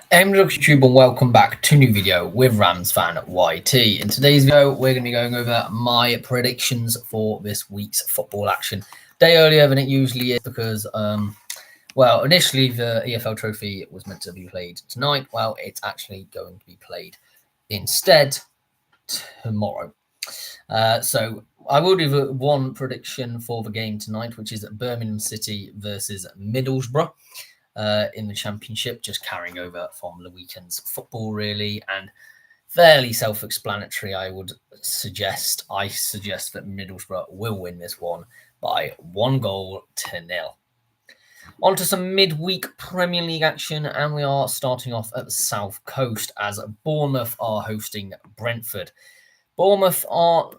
Hello YouTube and welcome back to a new video with Rams fan YT. In today's video, we're going to be going over my predictions for this week's football action. Day earlier than it usually is because, initially the EFL Trophy was meant to be played tonight. Well, it's actually going to be played instead tomorrow. So I will do one prediction for the game tonight, which is Birmingham City versus Middlesbrough. In the Championship, just carrying over from the weekend's football, really, and fairly self-explanatory. I suggest that Middlesbrough will win this one by 1-0. On to some midweek Premier League action, and we are starting off at the South Coast as Bournemouth are hosting Brentford. Bournemouth are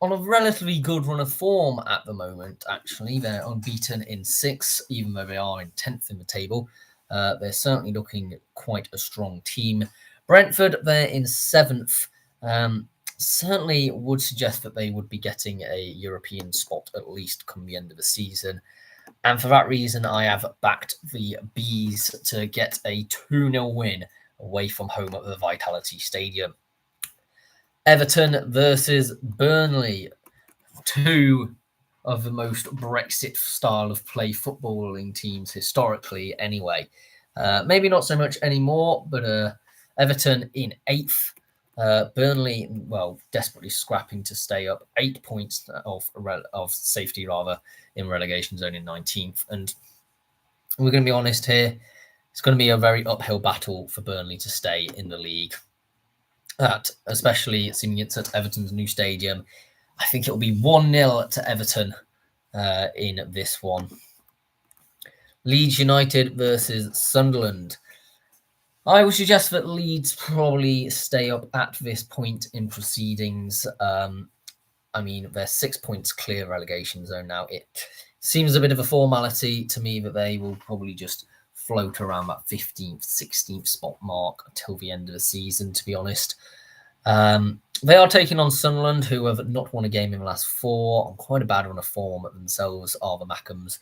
on a relatively good run of form at the moment, actually. They're unbeaten in 6, even though they are in 10th in the table. They're certainly looking quite a strong team. Brentford, they're in 7th. Certainly would suggest that they would be getting a European spot at least come the end of the season. And for that reason, I have backed the Bees to get a 2-0 win away from home at the Vitality Stadium. Everton versus Burnley, two of the most Brexit style of play footballing teams historically anyway. Maybe not so much anymore, but Everton in 8th. Burnley, desperately scrapping to stay up, 8 points of safety rather in relegation zone in 19th. And we're going to be honest here, it's going to be a very uphill battle for Burnley to stay in the league. Especially seeing it's at Everton's new stadium. I think it will be 1-0 to Everton in this one. Leeds United versus Sunderland. I would suggest that Leeds probably stay up at this point in proceedings. They're 6 points clear relegation zone now. It seems a bit of a formality to me that they will probably just float around that 15th, 16th spot mark until the end of the season, to be honest. They are taking on Sunderland, who have not won a game in the last 4, on quite a bad run of form themselves are the Mackhams.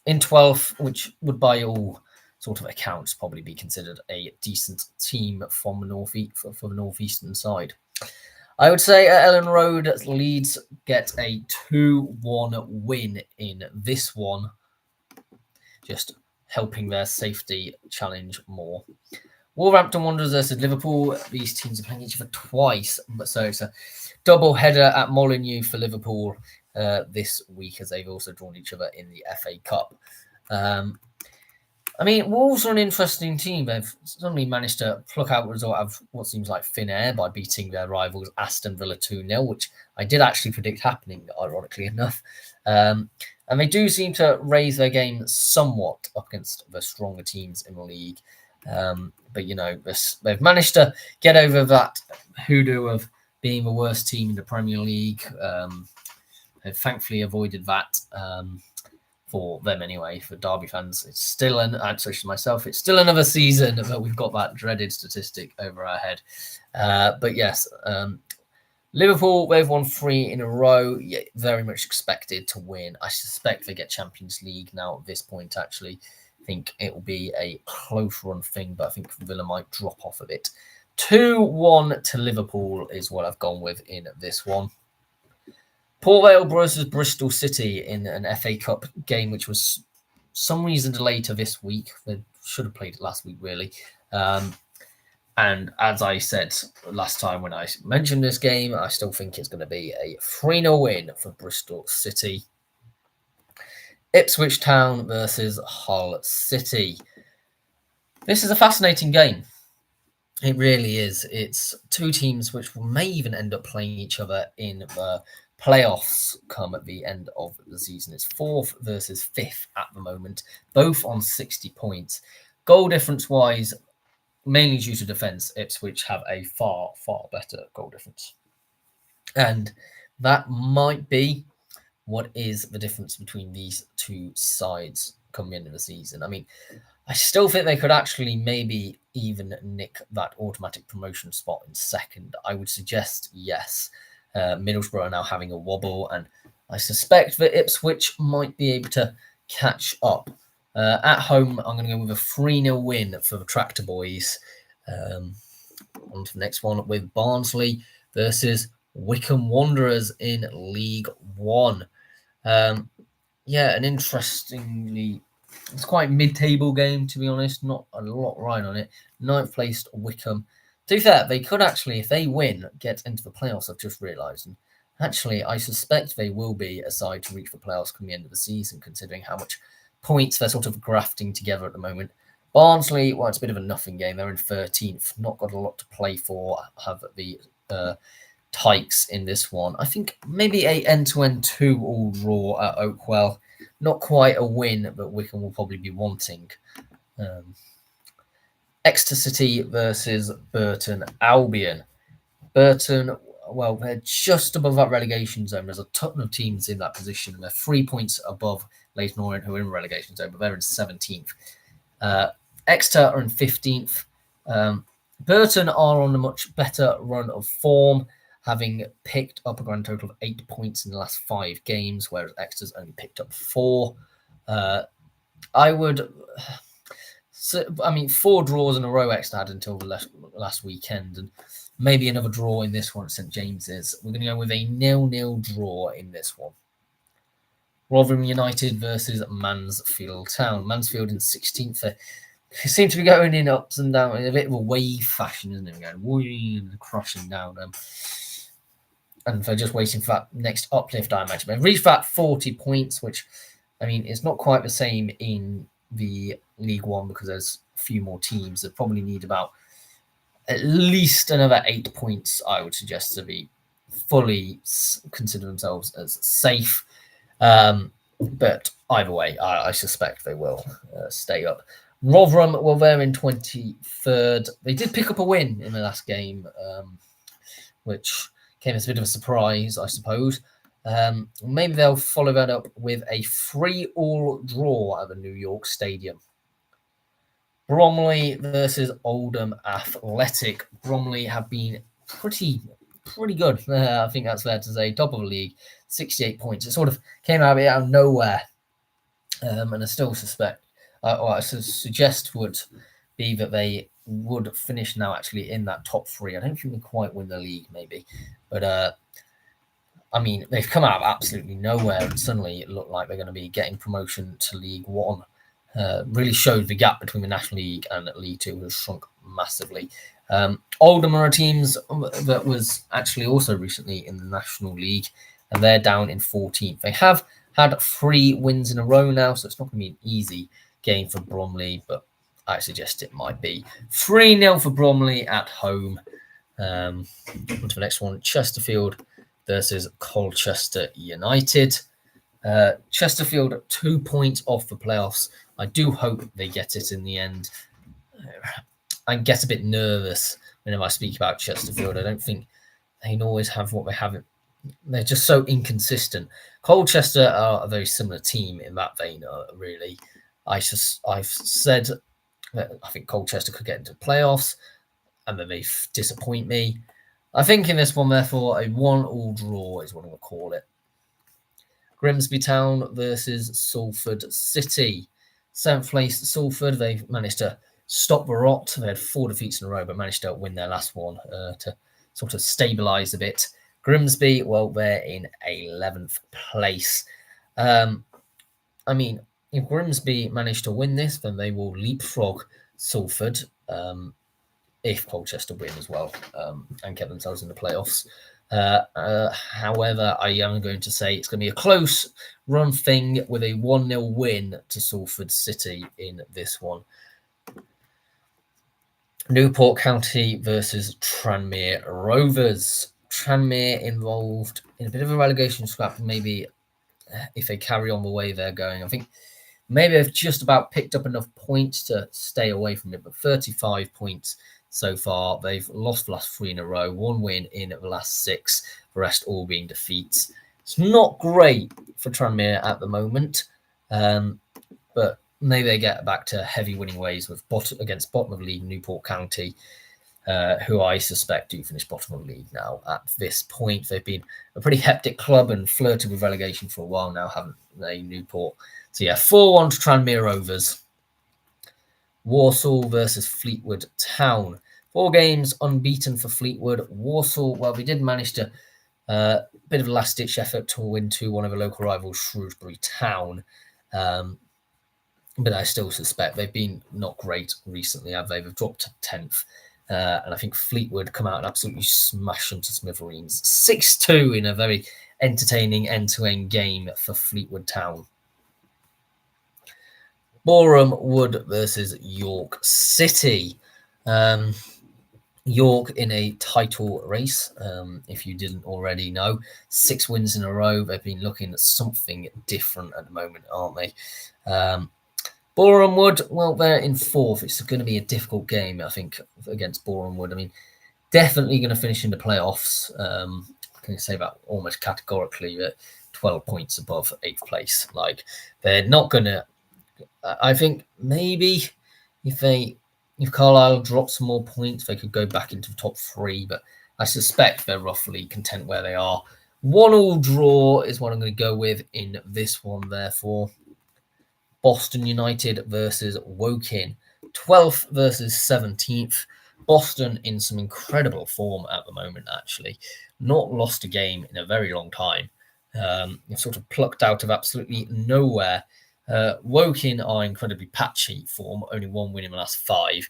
In 12th, which would by all sort of accounts probably be considered a decent team from the northeastern side. I would say at Ellen Road, Leeds get a 2-1 win in this one, just helping their safety challenge more. Wolverhampton Wanderers versus Liverpool. These teams are playing each other twice, so it's a double header at Molineux for Liverpool this week, as they've also drawn each other in the FA Cup. Wolves are an interesting team. They've suddenly managed to pluck out a result out of what seems like thin air by beating their rivals Aston Villa 2-0, which I did actually predict happening, ironically enough. And they do seem to raise their game somewhat up against the stronger teams in the league. But they've managed to get over that hoodoo of being the worst team in the Premier League. They've thankfully avoided that for them anyway. For Derby fans, it's still it's still another season that we've got that dreaded statistic over our head. But yes, Liverpool, they've won 3 in a row, yet very much expected to win. I suspect they get Champions League now at this point, actually. I think it will be a close run thing, but I think Villa might drop off a bit. 2-1 to Liverpool is what I've gone with in this one. Port Vale versus Bristol City in an FA Cup game, which was some reason delayed to this week. They should have played it last week, really. And as I said last time when I mentioned this game, I still think it's going to be a 3-0 win for Bristol City. Ipswich Town versus Hull City. This is a fascinating game. It really is. It's two teams which may even end up playing each other in the playoffs come at the end of the season. It's 4th versus 5th at the moment, both on 60 points. Goal difference-wise, mainly due to defence, Ipswich have a far, far better goal difference. And that might be what is the difference between these two sides coming into the season. I still think they could actually maybe even nick that automatic promotion spot in second. I would suggest yes. Middlesbrough are now having a wobble, and I suspect that Ipswich might be able to catch up At home, I'm going to go with a 3-0 win for the Tractor Boys. On to the next one with Barnsley versus Wycombe Wanderers in League One. Yeah, an interestingly, it's quite mid-table game, to be honest. Not a lot right on it. 9th placed Wycombe. To be fair, they could actually, if they win, get into the playoffs, I've just realised. And actually, I suspect they will be a side to reach the playoffs come the end of the season, considering how much points they're sort of grafting together at the moment. Barnsley, well, it's a bit of a nothing game. They're in 13th, not got a lot to play for, have the Tykes in this one. I think maybe a end-to-end 2-all draw at Oakwell. Not quite a win, but Wycombe will probably be wanting. Exeter City versus Burton Albion. Burton, well, they're just above that relegation zone. There's a ton of teams in that position. They're 3 points above Leyton Orient, who are in relegation zone, but they're in 17th. Exeter are in 15th. Burton are on a much better run of form, having picked up a grand total of 8 points in the last 5 games, whereas Exeter's only picked up 4. I would... So, I mean, 4 draws in a row Exeter had until the last weekend, and maybe another draw in this one at St James's. We're going to go with a 0-0 draw in this one. Rotherham United versus Mansfield Town. Mansfield in 16th. They seem to be going in ups and downs in a bit of a wave fashion, isn't it? Going and crashing down. And they're just waiting for that next uplift, I imagine. They've reached that 40 points, which, I mean, it's not quite the same in the League One because there's a few more teams that probably need about at least another 8 points, I would suggest, to be fully consider themselves as safe. But either way, I suspect they will stay up. Rotherham, well, they're in 23rd. They did pick up a win in the last game, which came as a bit of a surprise, I suppose. Maybe they'll follow that up with a 3-all draw at the New York Stadium. Bromley versus Oldham Athletic. Bromley have been pretty good. I think that's fair to say. Top of the league, 68 points. It sort of came out of nowhere. And I still suspect, or I suggest would be that they would finish now actually in that top 3. I don't think they quite win the league, maybe. But, I mean, they've come out of absolutely nowhere and suddenly it looked like they're going to be getting promotion to League One. Really showed the gap between the National League and League Two has shrunk massively. Oldham are teams that was actually also recently in the National League, and they're down in 14th. They have had 3 wins in a row now, so it's not going to be an easy game for Bromley, but I suggest it might be. 3-0 for Bromley at home. On to the next one, Chesterfield versus Colchester United. Chesterfield 2 points off the playoffs. I do hope they get it in the end. I get a bit nervous whenever I speak about Chesterfield. I don't think they can always have what they have. They're just so inconsistent. Colchester are a very similar team in that vein, really. I've said that I think Colchester could get into playoffs, and then they disappoint me. I think in this one, therefore, a 1-all draw is what I'm going to call it. Grimsby Town versus Salford City. 7th place Salford. They've managed to stop the rot. They had 4 defeats in a row, but managed to win their last one to sort of stabilise a bit. Grimsby, well, they're in 11th place. I mean, if Grimsby manage to win this, then they will leapfrog Salford if Colchester win as well and get themselves in the playoffs. However, I am going to say it's going to be a close run thing with a 1-0 win to Salford City in this one. Newport County versus Tranmere Rovers. Tranmere involved in a bit of a relegation scrap, maybe if they carry on the way they're going. I think maybe they've just about picked up enough points to stay away from it, but 35 points so far. They've lost the last 3 in a row, 1 win in the last 6, the rest all being defeats. It's not great for Tranmere at the moment, but maybe they get back to heavy winning ways with against bottom of the league Newport County, who I suspect do finish bottom of the league now at this point. They've been a pretty hectic club and flirted with relegation for a while now, haven't they, Newport? So yeah, 4-1 to Tranmere Rovers. Walsall versus Fleetwood Town. 4 games unbeaten for Fleetwood. Walsall, well, we did manage to bit of a last-ditch effort to win 2-1 over local rival Shrewsbury Town. But I still suspect they've been not great recently, have they? They've dropped to 10th. And I think Fleetwood come out and absolutely smash them to smithereens. 6-2 in a very entertaining end-to-end game for Fleetwood Town. Boreham Wood versus York City. York in a title race, if you didn't already know. 6 wins in a row. They've been looking at something different at the moment, aren't they? Boreham Wood, well, they're in 4th. It's going to be a difficult game, I think, against Boreham Wood. I mean, definitely going to finish in the playoffs. Can you say that almost categorically? 12 points above 8th place. Like, they're not going to... I think maybe if Carlisle drops some more points, they could go back into the top 3, but I suspect they're roughly content where they are. 1-1 draw is what I'm going to go with in this one, therefore. Boston United versus Woking. 12th versus 17th. Boston in some incredible form at the moment, actually. Not lost a game in a very long time. Sort of plucked out of absolutely nowhere. Woking are incredibly patchy form, only 1 win in the last 5.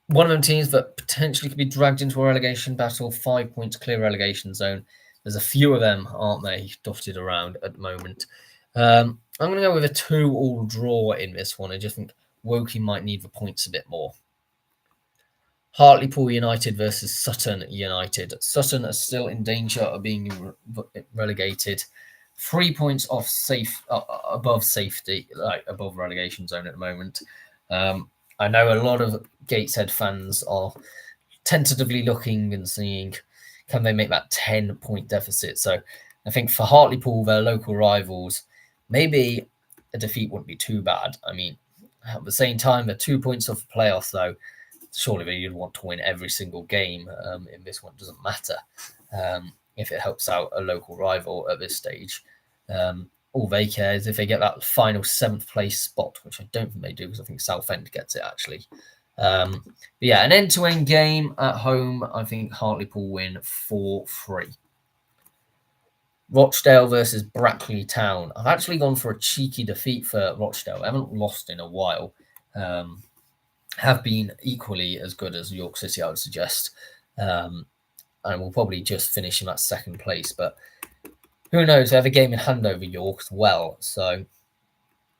One of them teams that potentially could be dragged into a relegation battle, 5 points clear relegation zone. There's a few of them, aren't they, dotted around at the moment. I'm going to go with a 2-2 draw in this one. I just think Woking might need the points a bit more. Hartlepool United versus Sutton United. Sutton are still in danger of being relegated. 3 points off above safety, like above relegation zone at the moment. I know a lot of Gateshead fans are tentatively looking and seeing, can they make that 10-point deficit? So I think for Hartlepool, their local rivals, maybe a defeat wouldn't be too bad. I mean, at the same time, they're 2 points off the playoffs, though. Surely you'd want to win every single game. In this one, doesn't matter if it helps out a local rival at this stage. All they care is if they get that final 7th place spot, which I don't think they do, because I think Southend gets it, actually. But yeah, an end-to-end game at home. I think Hartlepool win 4-3. Rochdale versus Brackley Town. I've actually gone for a cheeky defeat for Rochdale. I haven't lost in a while. Have been equally as good as York City, I would suggest. And we'll probably just finish in that 2nd place. But who knows? They have a game in hand over York as well. So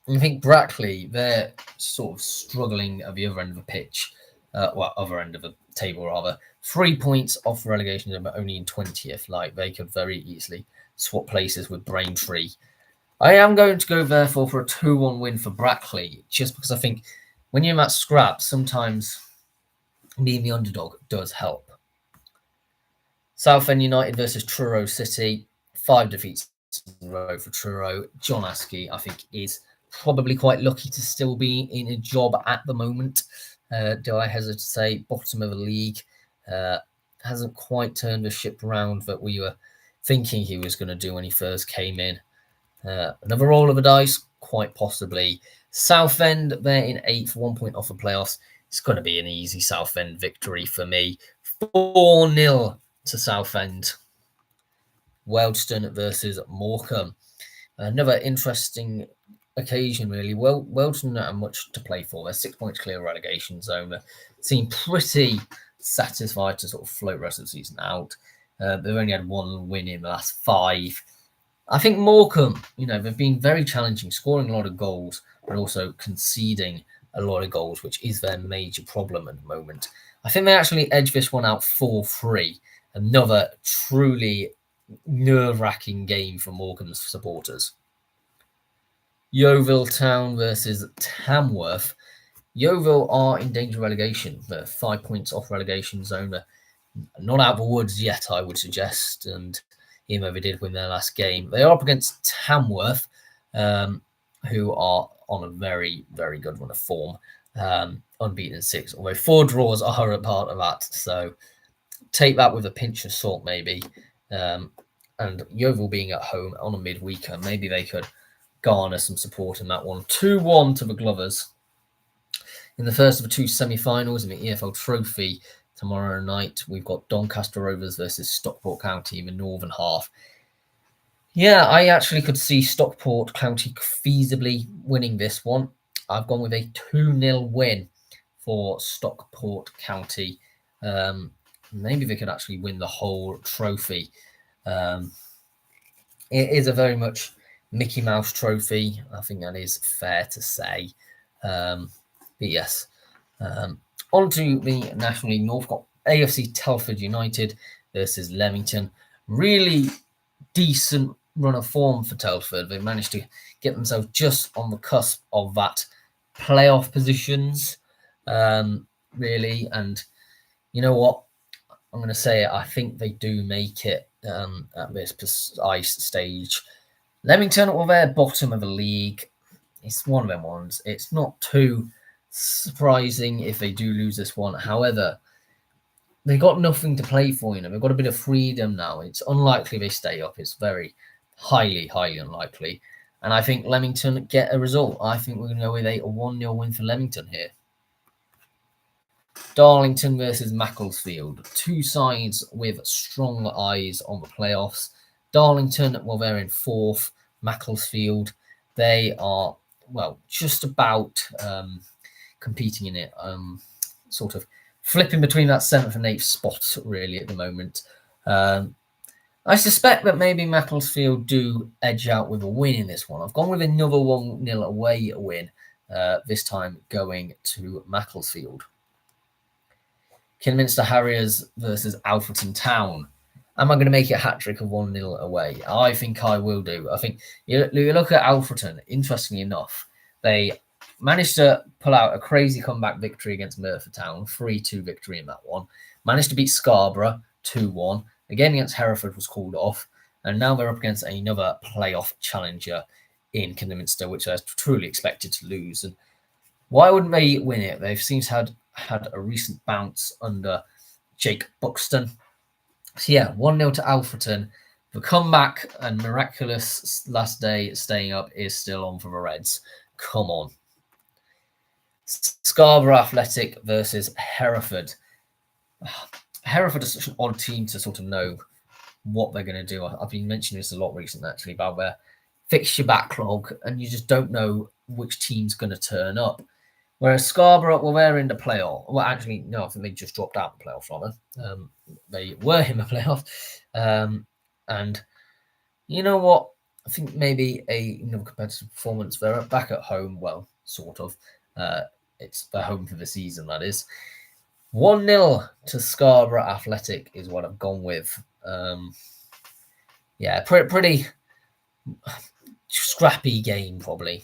I think Brackley, they're sort of struggling at the other end of the pitch. Other end of the table, rather. 3 points off relegation, but only in 20th. Like, they could very easily swap places with Braintree. I am going to go, therefore, for a 2-1 win for Brackley, just because I think when you're in that scrap, sometimes being the underdog does help. Southend United versus Truro City. 5 defeats in a row for Truro. John Askey, I think, is probably quite lucky to still be in a job at the moment. Do I hesitate to say bottom of the league? Hasn't quite turned the ship around that we were thinking he was going to do when he first came in. Another roll of the dice, quite possibly. Southend, they're in 8th, 1 point off the playoffs. It's going to be an easy Southend victory for me. 4-0 to Southend. Wealdstone versus Morecambe. Another interesting occasion, really. Well, Wealdstone don't have much to play for. They're 6 points clear relegation zone. They seem pretty satisfied to sort of float the rest of the season out. They've only had 1 win in the last 5. I think Morecambe, they've been very challenging, scoring a lot of goals, but also conceding a lot of goals, which is their major problem at the moment. I think they actually edged this one out 4-3. Another truly nerve-wracking game for Morecambe's supporters. Yeovil Town versus Tamworth. Yeovil are in danger of relegation. They're 5 points off relegation zone. They're not out of the woods yet, I would suggest. And even though they did win their last game, they are up against Tamworth, who are on a very, very good run of form. Unbeaten in 6, although 4 draws are a part of that. So take that with a pinch of salt, maybe. and Yeovil being at home on a midweeker, maybe they could garner some support in that one. 2-1 to the Glovers. In the first of the two semi-finals of the EFL Trophy tomorrow night, we've got Doncaster Rovers versus Stockport County in the northern half. Yeah, I actually could see Stockport County feasibly winning this one. I've gone with a 2-0 win for Stockport County. Maybe they could actually win the whole trophy. It is a very much Mickey Mouse trophy. I think that is fair to say. But yes, on to the National League North. Got AFC Telford United versus Leamington. Really decent run of form for Telford. They managed to get themselves just on the cusp of that playoff positions, really. And you know what? I'm going to say it. I think they do make it at this precise stage. Leamington, well, they're bottom of the league. It's one of them ones. It's not too surprising if they do lose this one. However, they got nothing to play for. They've got a bit of freedom now. It's unlikely they stay up. It's very highly unlikely. And I think Leamington get a result. I think we're going to go with a 1-0 win for Leamington here. Darlington versus Macclesfield. Two sides with strong eyes on the playoffs. Darlington, well, they're in fourth. Macclesfield, they are, well, just about competing in it. Sort of flipping between that 7th and 8th spot, really, at the moment. I suspect that maybe Macclesfield do edge out with a win in this one. I've gone with another 1-0 away win, this time going to Macclesfield. Kidderminster Harriers versus Alfreton Town. Am I going to make it a hat-trick of 1-0 away? I think I will do. I think you look at Alfreton, interestingly enough, they managed to pull out a crazy comeback victory against Merthyr Town, 3-2 victory in that one. Managed to beat Scarborough, 2-1. Again, against Hereford was called off. And now they're up against another playoff challenger in Kidderminster, which they're truly expected to lose. And why wouldn't they win it? They've since had a recent bounce under Jake Buxton. So yeah, 1-0 to Alfreton. The comeback and miraculous last day staying up is still on for the Reds. Come on. Scarborough Athletic versus Hereford. Hereford is such an odd team to sort of know what they're going to do. I've been mentioning this a lot recently, actually, about their fixture backlog, and you just don't know which team's going to turn up. Whereas Scarborough, well, they're in the playoff. Well, actually, no, I think they just dropped out the playoff, rather. They were in the playoff. And you know what? I think maybe another competitive performance. They're back at home, well, sort of. It's their home for the season, that is. 1-0 to Scarborough Athletic is what I've gone with. Yeah, pretty scrappy game, probably.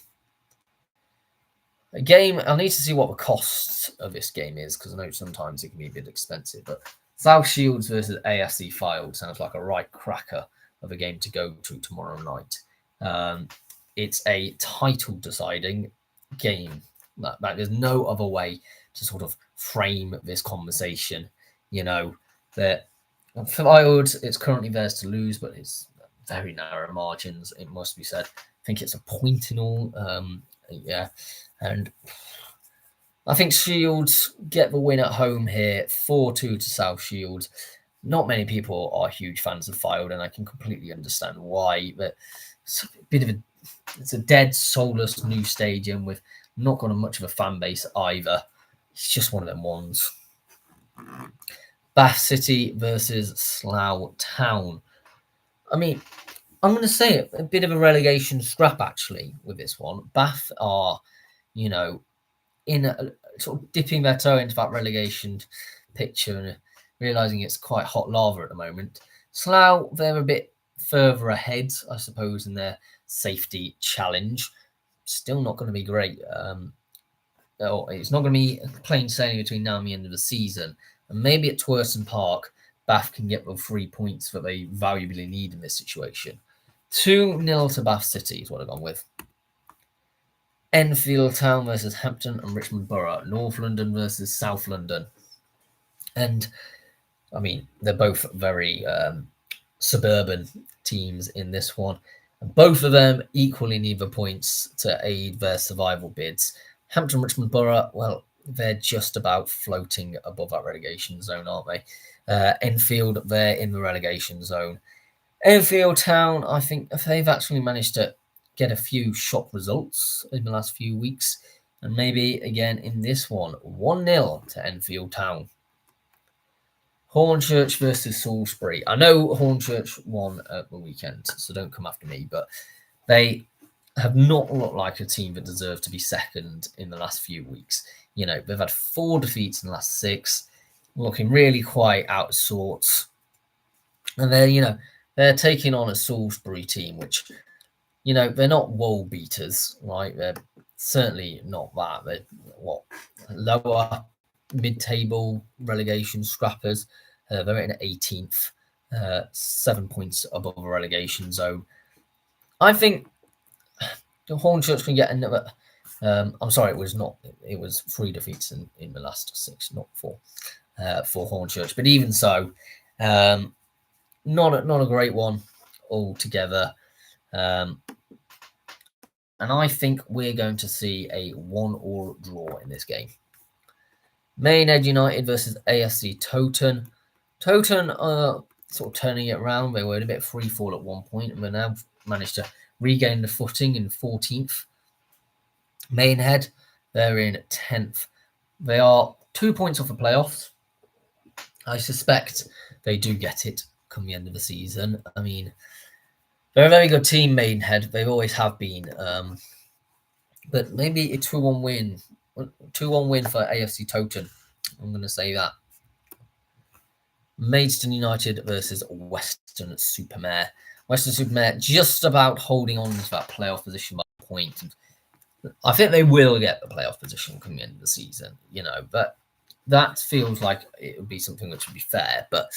A game, I'll need to see what the cost of this game is, because I know sometimes it can be a bit expensive. But South Shields versus AFC Fylde sounds like a right cracker of a game to go to tomorrow night. It's a title-deciding game. There's no other way to sort of frame this conversation. You know, that for Fylde, it's currently theirs to lose, but it's very narrow margins, it must be said. I think it's a point in all. Yeah. And I think Shields get the win at home here, 4-2 to South Shields. Not many people are huge fans of Fylde, and I can completely understand why. But it's a dead, soulless new stadium with not got much of a fan base either. It's just one of them ones. Bath City versus Slough Town. I mean, I'm going to say it, a bit of a relegation scrap, actually, with this one. Bath are, you know, in a, sort of dipping their toe into that relegation picture and realising it's quite hot lava at the moment. Slough, they're a bit further ahead, I suppose, in their safety challenge. Still not going to be great. It's not going to be plain sailing between now and the end of the season. And maybe at Twerton Park, Bath can get the 3 points that they valuably need in this situation. 2-0 to Bath City is what I've gone with. Enfield Town versus Hampton and Richmond Borough. North London versus South London. And, I mean, they're both very suburban teams in this one. And both of them equally need the points to aid their survival bids. Hampton Richmond Borough, well, they're just about floating above that relegation zone, aren't they? Enfield, they're in the relegation zone. Enfield Town, I think they've actually managed to get a few shock results in the last few weeks. And maybe again in this one, 1-0 to Enfield Town. Hornchurch versus Salisbury. I know Hornchurch won at the weekend, so don't come after me, but they have not looked like a team that deserve to be second in the last few weeks. You know, they've had 4 defeats in the last 6, looking really quite out of sorts. And they're taking on a Salisbury team, which, they're not world beaters, right? They're certainly not that. They're lower mid-table relegation scrappers. They're in 18th, 7 points above the relegation zone. I think Hornchurch can get another. I'm sorry, it was not. It was 3 defeats in the last 6, not 4, for Hornchurch. But even so, not a great one altogether. And I think we're going to see a 1-1 draw in this game. Maidenhead United versus AFC Toten. Toten are sort of turning it around. They were in a bit free fall at one point, and they now managed to regain the footing in 14th. Maidenhead, they're in 10th. They are 2 points off the playoffs. I suspect they do get it come the end of the season. I mean, they're a very good team, Maidenhead. They always have been. But maybe a 2-1 win. 2-1 win for AFC Toten. I'm going to say that. Maidstone United versus Western Supermare. Western Supermare just about holding on to that playoff position by a point. I think they will get the playoff position coming into the season, but that feels like it would be something which would be fair, but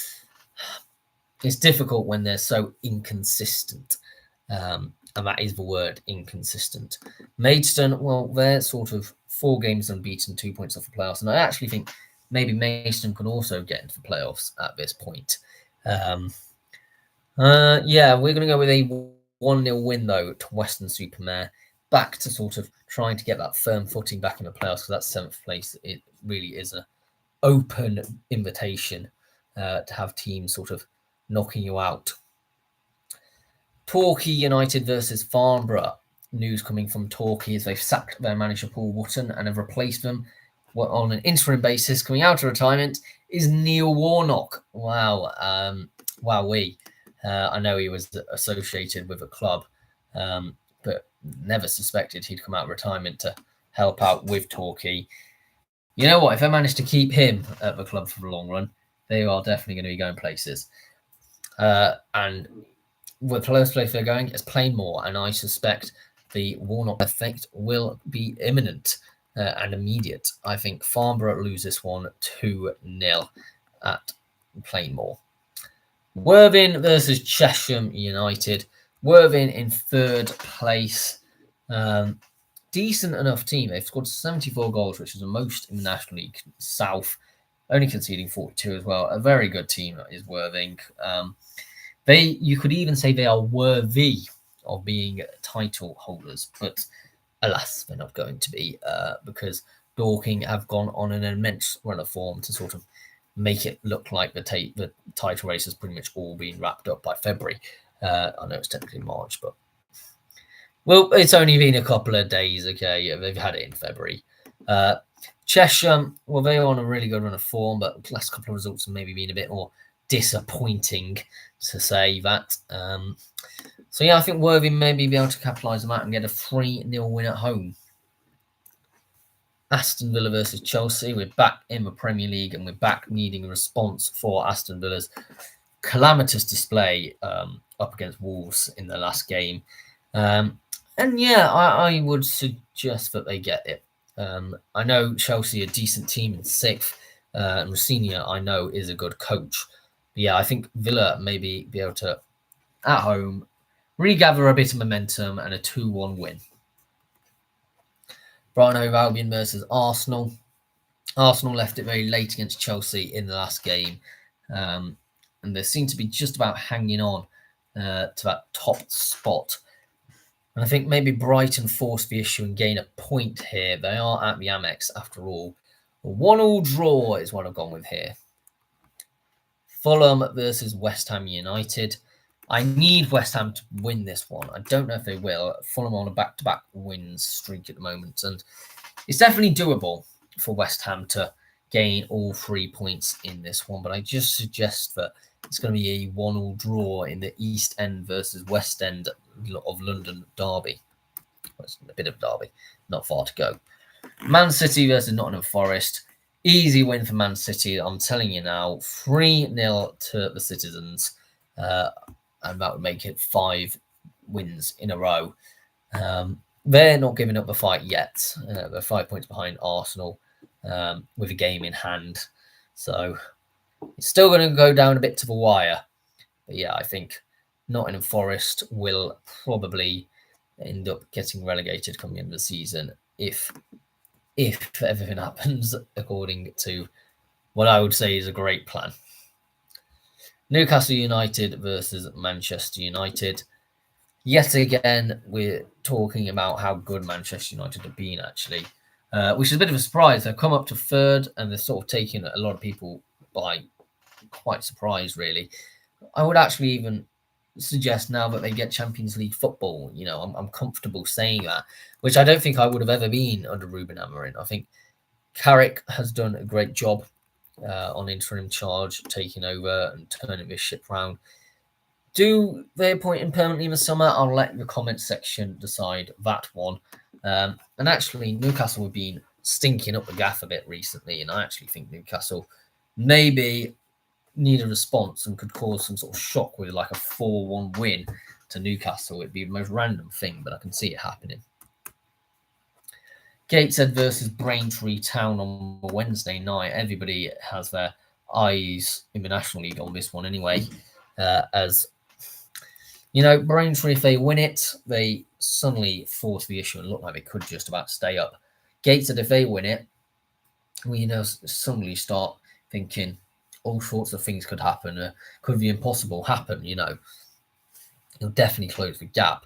it's difficult when they're so inconsistent. And that is the word, inconsistent. Maidstone, well, they're sort of 4 games unbeaten, 2 points off the playoffs. And I actually think maybe Maidstone can also get into the playoffs at this point. We're going to go with a 1-0 win, though, to Western Supermare. Back to sort of trying to get that firm footing back in the playoffs, because that 7th place, it really is an open invitation to have teams sort of knocking you out. Torquay United versus Farnborough. News coming from Torquay is they've sacked their manager Paul Wootton and have replaced them on an interim basis. Coming out of retirement is Neil Warnock. Wow. Wowee. I know he was associated with a club, but never suspected he'd come out of retirement to help out with Torquay. You know what? If they manage to keep him at the club for the long run, they are definitely going to be going places. And the close place they're going is Plainmoor, and I suspect the Warnock effect will be imminent and immediate. I think Farnborough lose this one 2-0 at Plainmoor. Worthing versus Chesham United. Worthing in 3rd place. Decent enough team. They've scored 74 goals, which is the most in the National League South, only conceding 42 as well. A very good team is Worthing. You could even say they are worthy of being title holders, but alas, they're not going to be because Dorking have gone on an immense run of form to sort of make it look like the title race has pretty much all been wrapped up by February. I know it's technically March, but it's only been a couple of days. Okay, they've had it in February. Chesham, well, they're on a really good run of form, but the last couple of results have maybe been a bit more disappointing, to say that. I think Worthing maybe be able to capitalise on that and get a 3-0 win at home. Aston Villa versus Chelsea. We're back in the Premier League, and we're back needing a response for Aston Villa's calamitous display up against Wolves in the last game. I would suggest that they get it. I know Chelsea are a decent team in 6th, and Rossini, I know, is a good coach. But I think Villa maybe be able to, at home, regather a bit of momentum and a 2-1 win. Brighton Hove Albion versus Arsenal. Arsenal left it very late against Chelsea in the last game, and they seem to be just about hanging on to that top spot. And I think maybe Brighton force the issue and gain a point here. They are at the Amex after all. A 1-1 draw is what I've gone with here. Fulham versus West Ham United. I need West Ham to win this one. I don't know if they will. Fulham on a back-to-back wins streak at the moment. And it's definitely doable for West Ham to gain all 3 points in this one. But I just suggest that it's going to be a 1-1 draw in the East End versus West End of London derby. Well, it's a bit of derby, not far to go. Man City versus Nottingham Forest. Easy win for Man City. I'm telling you now, 3-0 to the Citizens. And that would make it 5 wins in a row. They're not giving up the fight yet. They're 5 points behind Arsenal with a game in hand. So it's still going to go down a bit to the wire. But yeah, I think Nottingham Forest will probably end up getting relegated coming into the season if everything happens according to what I would say is a great plan. Newcastle United versus Manchester United. Yet again, we're talking about how good Manchester United have been, actually, which is a bit of a surprise. They've come up to third, and they're sort of taking a lot of people by quite surprise, really. I would actually even suggest now that they get Champions League football. You know, I'm comfortable saying that, which I don't think I would have ever been under Ruben Amorim. I think Carrick has done a great job on interim charge, taking over and turning this ship round. Do they appoint him permanently in the summer? I'll let the comment section decide that one. And actually, Newcastle have been stinking up the gaff a bit recently, and I actually think Newcastle maybe need a response and could cause some sort of shock with like a 4-1 win to Newcastle. It'd be the most random thing, but I can see it happening. Gateshead versus Braintree Town on Wednesday night. Everybody has their eyes in the National League on this one anyway. As you know, Braintree, if they win it, they suddenly force the issue and look like they could just about stay up. Gateshead, if they win it, we suddenly start thinking all sorts of things could happen. Could the impossible happen? You know, it'll definitely close the gap.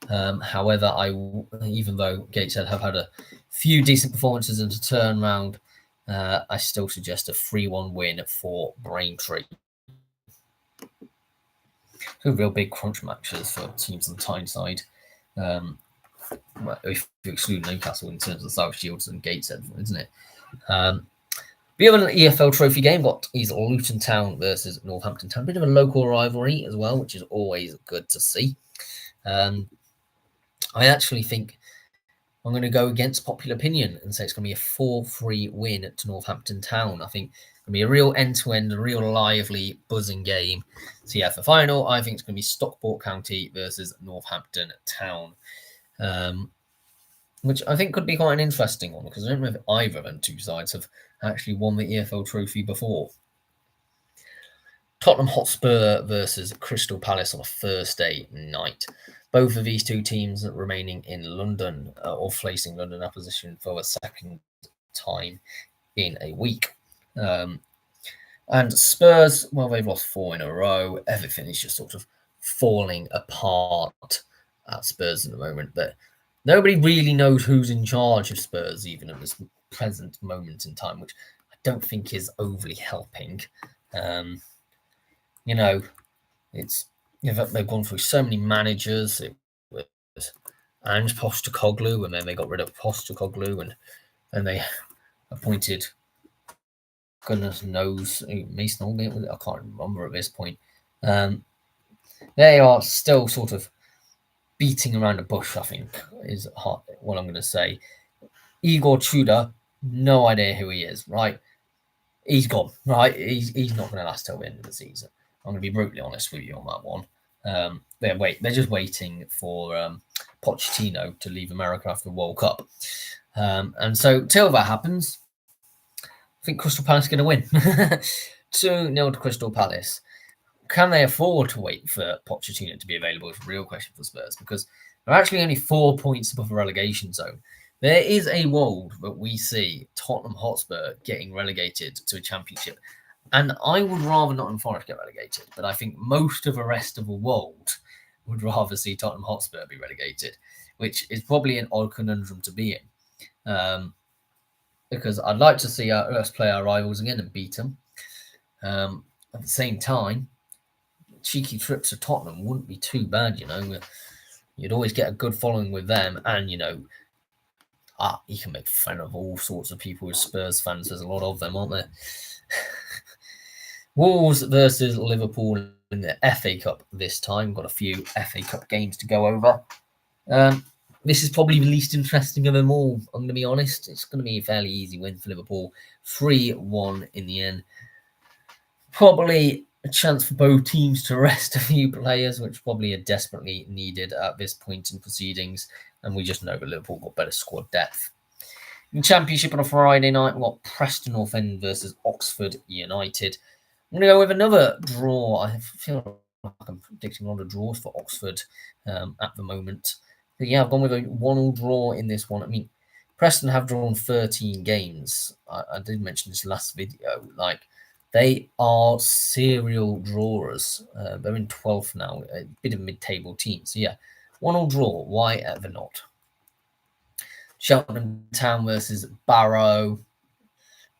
However, even though Gateshead have had a few decent performances and a turn round, I still suggest a 3-1 win for Braintree. Two real big crunch matches for teams on Tyneside. If you exclude Newcastle in terms of South Shields and Gateshead, isn't it? The other EFL trophy game is Luton Town versus Northampton Town. A bit of a local rivalry as well, which is always good to see. I actually think I'm going to go against popular opinion and say it's going to be a 4-3 win to Northampton Town. I think it's going to be a real end-to-end, a real lively, buzzing game. So yeah, for final, I think it's going to be Stockport County versus Northampton Town, which I think could be quite an interesting one because I don't know if either of them two sides have actually won the EFL trophy before. Tottenham Hotspur versus Crystal Palace on a Thursday night. Both of these two teams remaining in London or facing London opposition for a second time in a week. And Spurs, well, they've lost 4 in a row. Everything is just sort of falling apart at Spurs at the moment. But nobody really knows who's in charge of Spurs, even at this present moment in time, which I don't think is overly helping. You know, they've gone through so many managers. It was Ange Postecoglou, and then they got rid of Postecoglou, and they appointed goodness knows Mason Holgate. I can't remember at this point. They are still sort of beating around the bush, I think, is what I'm going to say. Igor Tudor, no idea who he is, right? He's gone, right? He's not going to last till the end of the season. I'm going to be brutally honest with you on that one. They're just waiting for Pochettino to leave America after the World Cup. And so till that happens, I think Crystal Palace are going to win. 2-0 to Crystal Palace. Can they afford to wait for Pochettino to be available? Is a real question for Spurs, because they're actually only 4 points above the relegation zone. There is a world that we see Tottenham Hotspur getting relegated to a championship And I would rather Nottingham Forest get relegated, but I think most of the rest of the world would rather see Tottenham Hotspur be relegated, which is probably an odd conundrum to be in. Because I'd like to see us play our rivals again and beat them. At the same time, cheeky trips to Tottenham wouldn't be too bad, you know. You'd always get a good following with them, and you know, you can make fun of all sorts of people with Spurs fans. There's a lot of them, aren't there? Wolves versus Liverpool in the FA Cup this time. Got a few FA Cup games to go over. This is probably the least interesting of them all, I'm going to be honest. It's going to be a fairly easy win for Liverpool. 3-1 in the end. Probably a chance for both teams to rest a few players, which probably are desperately needed at this point in proceedings. And we just know that Liverpool got better squad depth. In the Championship on a Friday night, we've got Preston North End versus Oxford United. I'm going to go with another draw. I feel like I'm predicting a lot of draws for Oxford at the moment. But yeah, I've gone with a 1-1 draw in this one. I mean, Preston have drawn 13 games. I did mention this last video. Like, they are serial drawers. They're in 12th now, a bit of mid-table team. So yeah, 1-1 draw. Why ever not? Cheltenham Town versus Barrow.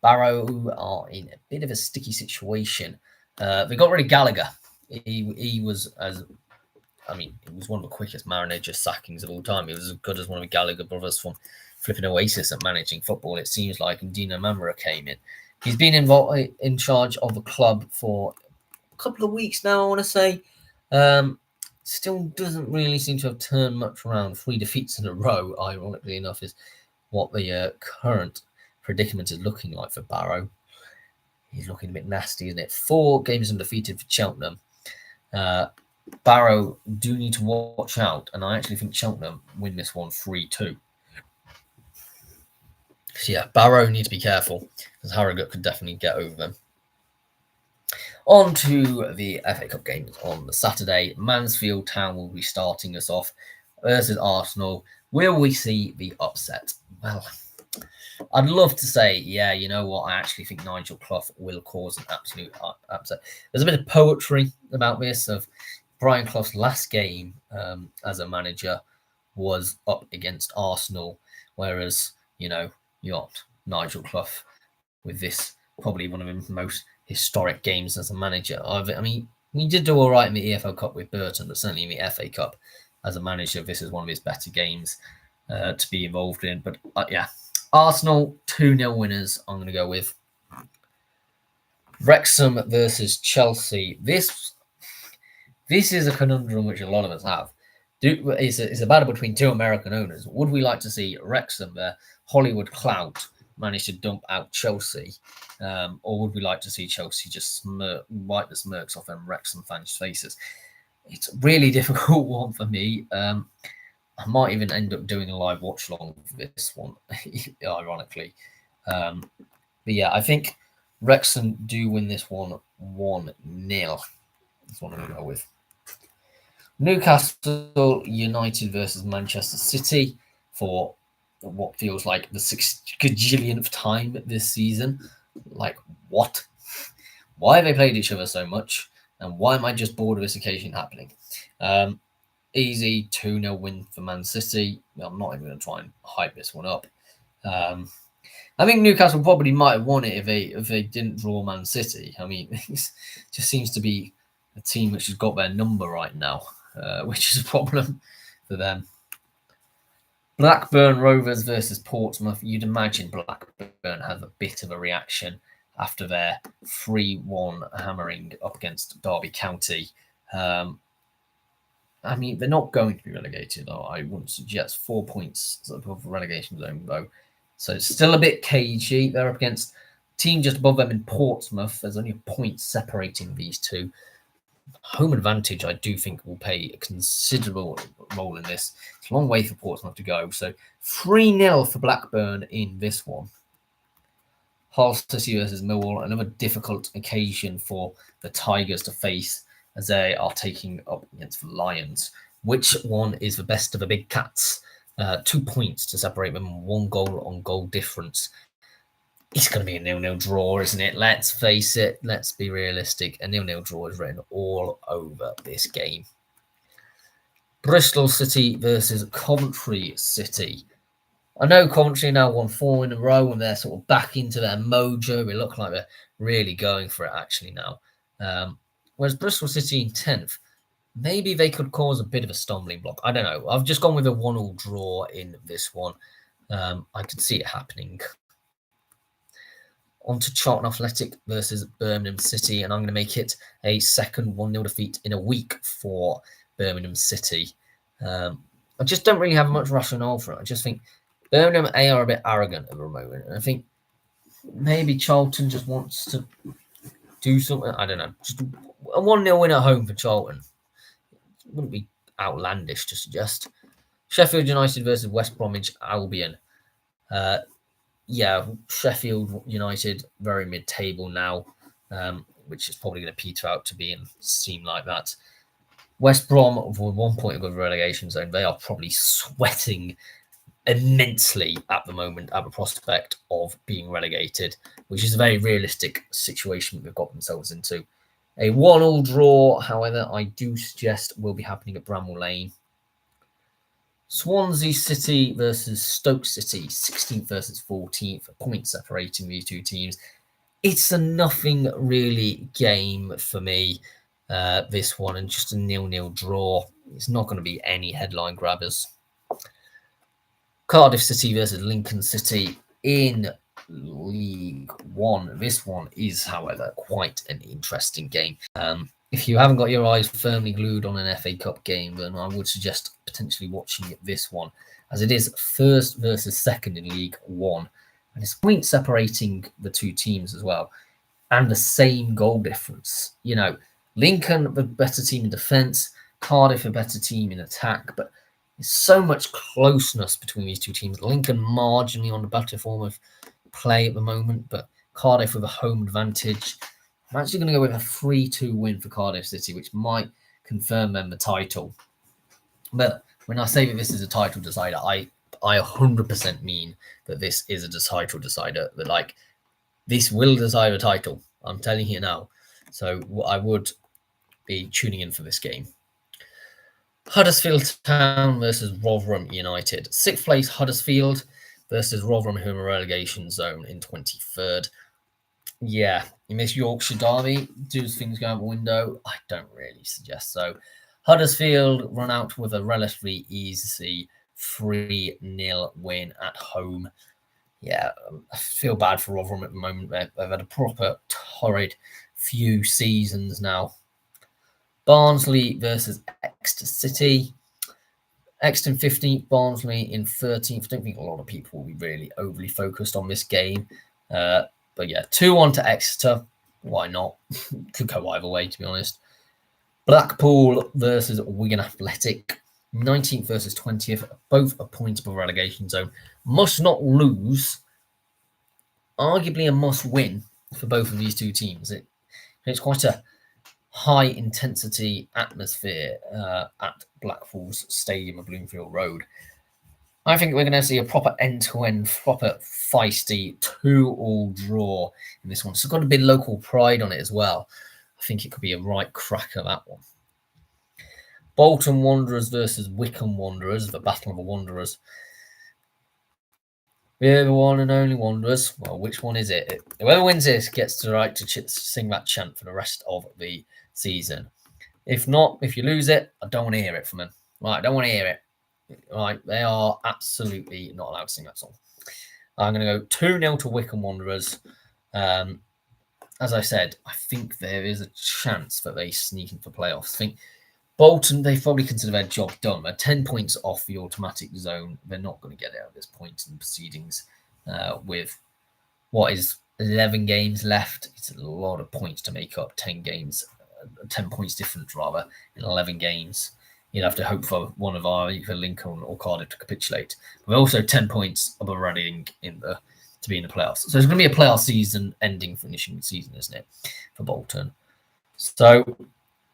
Barrow are in a bit of a sticky situation. They got rid of Gallagher. He was he was one of the quickest manager sackings of all time. He was as good as one of the Gallagher brothers from flipping Oasis at managing football, it seems like, and Dino Mamara came in. He's been in charge of the club for a couple of weeks now, I want to say. Still doesn't really seem to have turned much around. 3 defeats in a row, ironically enough, is what the current predicament is looking like for Barrow. He's looking a bit nasty, isn't it? 4 games undefeated for Cheltenham. Barrow do need to watch out, and I actually think Cheltenham win this one 3-2. So yeah, Barrow need to be careful, because Harrogate could definitely get over them. On to the FA Cup games on the Saturday. Mansfield Town will be starting us off versus Arsenal. Will we see the upset? Well, I'd love to say, yeah, you know what, I actually think Nigel Clough will cause an absolute upset. There's a bit of poetry about this of Brian Clough's last game as a manager was up against Arsenal, whereas, you know, you got Nigel Clough with this, probably one of his most historic games as a manager. I mean, he did do all right in the EFL Cup with Burton, but certainly in the FA Cup as a manager, this is one of his better games to be involved in. But yeah, Arsenal 2-0 winners, I'm going to go with. Wrexham versus Chelsea. This is a conundrum which a lot of us have. It's a battle between 2 American owners. Would we like to see Wrexham, their Hollywood clout, manage to dump out Chelsea? Or would we like to see Chelsea just wipe the smirks off them Wrexham fans' faces? It's a really difficult one for me. I might even end up doing a live watch along for this one, ironically. But yeah, I think Wrexham do win this one 1-0. That's what I'm going to go with. Newcastle United versus Manchester City for what feels like the 6 gajillionth time this season. Like, what? Why have they played each other so much? And why am I just bored of this occasion happening? Easy 2-0 win for Man City. I'm not even going to try and hype this one up. I think Newcastle probably might have won it if they didn't draw Man City. I mean, it just seems to be a team which has got their number right now, which is a problem for them. Blackburn Rovers versus Portsmouth. You'd imagine Blackburn have a bit of a reaction after their 3-1 hammering up against Derby County. I mean, they're not going to be relegated, though. I wouldn't suggest 4 points above the relegation zone, though. So it's still a bit cagey. They're up against a team just above them in Portsmouth. There's only a point separating these two. Home advantage, I do think, will play a considerable role in this. It's a long way for Portsmouth to go. So 3-0 for Blackburn in this one. Hull City versus Millwall, another difficult occasion for the Tigers to face as they are taking up against the Lions. Which one is the best of the big cats? 2 points to separate them, 1 goal on goal difference. It's going to be a 0-0 draw, isn't it? Let's face it. Let's be realistic. A 0-0 draw is written all over this game. Bristol City versus Coventry City. I know Coventry now won 4 in a row and they're sort of back into their mojo. They look like they're really going for it actually now. Whereas Bristol City in 10th, maybe they could cause a bit of a stumbling block. I don't know. I've just gone with a 1-1 draw in this one. I could see it happening. On to Charlton Athletic versus Birmingham City, and I'm going to make it a second 1-0 defeat in a week for Birmingham City. I just don't really have much rationale for it. I just think Birmingham are a bit arrogant at the moment, and I think maybe Charlton just wants to do something. I don't know. Just a 1-0 win at home for Charlton. It wouldn't be outlandish to suggest. Sheffield United versus West Bromwich Albion. Yeah, Sheffield United very mid-table now, which is probably going to peter out to be and seem like that. West Brom, with 1 point above the relegation zone, they are probably sweating immensely at the moment at the prospect of being relegated, which is a very realistic situation they've got themselves into. A 1-1 draw, however, I do suggest will be happening at Bramall Lane. Swansea City versus Stoke City, 16th versus 14th, a point separating these two teams. It's a nothing really game for me, this one, and just a 0-0 draw. It's not going to be any headline grabbers. Cardiff City versus Lincoln City in League One. This one is, however, quite an interesting game. If you haven't got your eyes firmly glued on an FA Cup game, then I would suggest potentially watching this one, as it is first versus second in League One. And it's point separating the two teams as well, and the same goal difference. You know, Lincoln, the better team in defence, Cardiff, a better team in attack, but there's so much closeness between these two teams. Lincoln marginally on the better form of play at the moment, but Cardiff with a home advantage. I'm actually going to go with a 3-2 win for Cardiff City, which might confirm them the title. But when I say that this is a title decider, I 100% mean that this is a title decider. That, like, this will decide a title. I'm telling you now. So I would be tuning in for this game. Huddersfield Town versus Rotherham United. 6th place Huddersfield versus Rotherham, who are in relegation zone in 23rd. Yeah, in this Yorkshire derby, do things go out the window? I don't really suggest so. Huddersfield run out with a relatively easy 3-0 win at home. Yeah, I feel bad for Rotherham at the moment. They've had a proper torrid few seasons now. Barnsley versus Exeter City. Exeter in 15th, Barnsley in 13th. I don't think a lot of people will be really overly focused on this game. But yeah, 2-1 to Exeter. Why not? Could go either way, to be honest. Blackpool versus Wigan Athletic. 19th versus 20th. Both a point above relegation zone. Must not lose. Arguably a must win for both of these two teams. It's quite a high intensity atmosphere at Blackpool's Stadium of Bloomfield Road. I think we're going to see a proper end-to-end, proper feisty 2-2 draw in this one. So it's got a bit of local pride on it as well. I think it could be a right cracker, that one. Bolton Wanderers versus Wycombe Wanderers, the Battle of the Wanderers. We're the one and only Wanderers. Well, which one is it? Whoever wins this gets the right to sing that chant for the rest of the season. If not, if you lose it, I don't want to hear it from them. Right, I don't want to hear it. Right, they are absolutely not allowed to sing that song. I'm going to go 2-0 to Wycombe Wanderers. As I said, I think there is a chance that they sneak in for playoffs. I think Bolton, they probably consider their job done. They're 10 points off the automatic zone. They're not going to get out at this point in the proceedings with what is 11 games left. It's a lot of points to make up 10 games, 10 points difference rather, in 11 games. You'd have to hope for one of either Lincoln or Cardiff to capitulate. But also 10 points above Reading to be in the playoffs. So it's going to be a playoff season ending, finishing the season, isn't it, for Bolton? So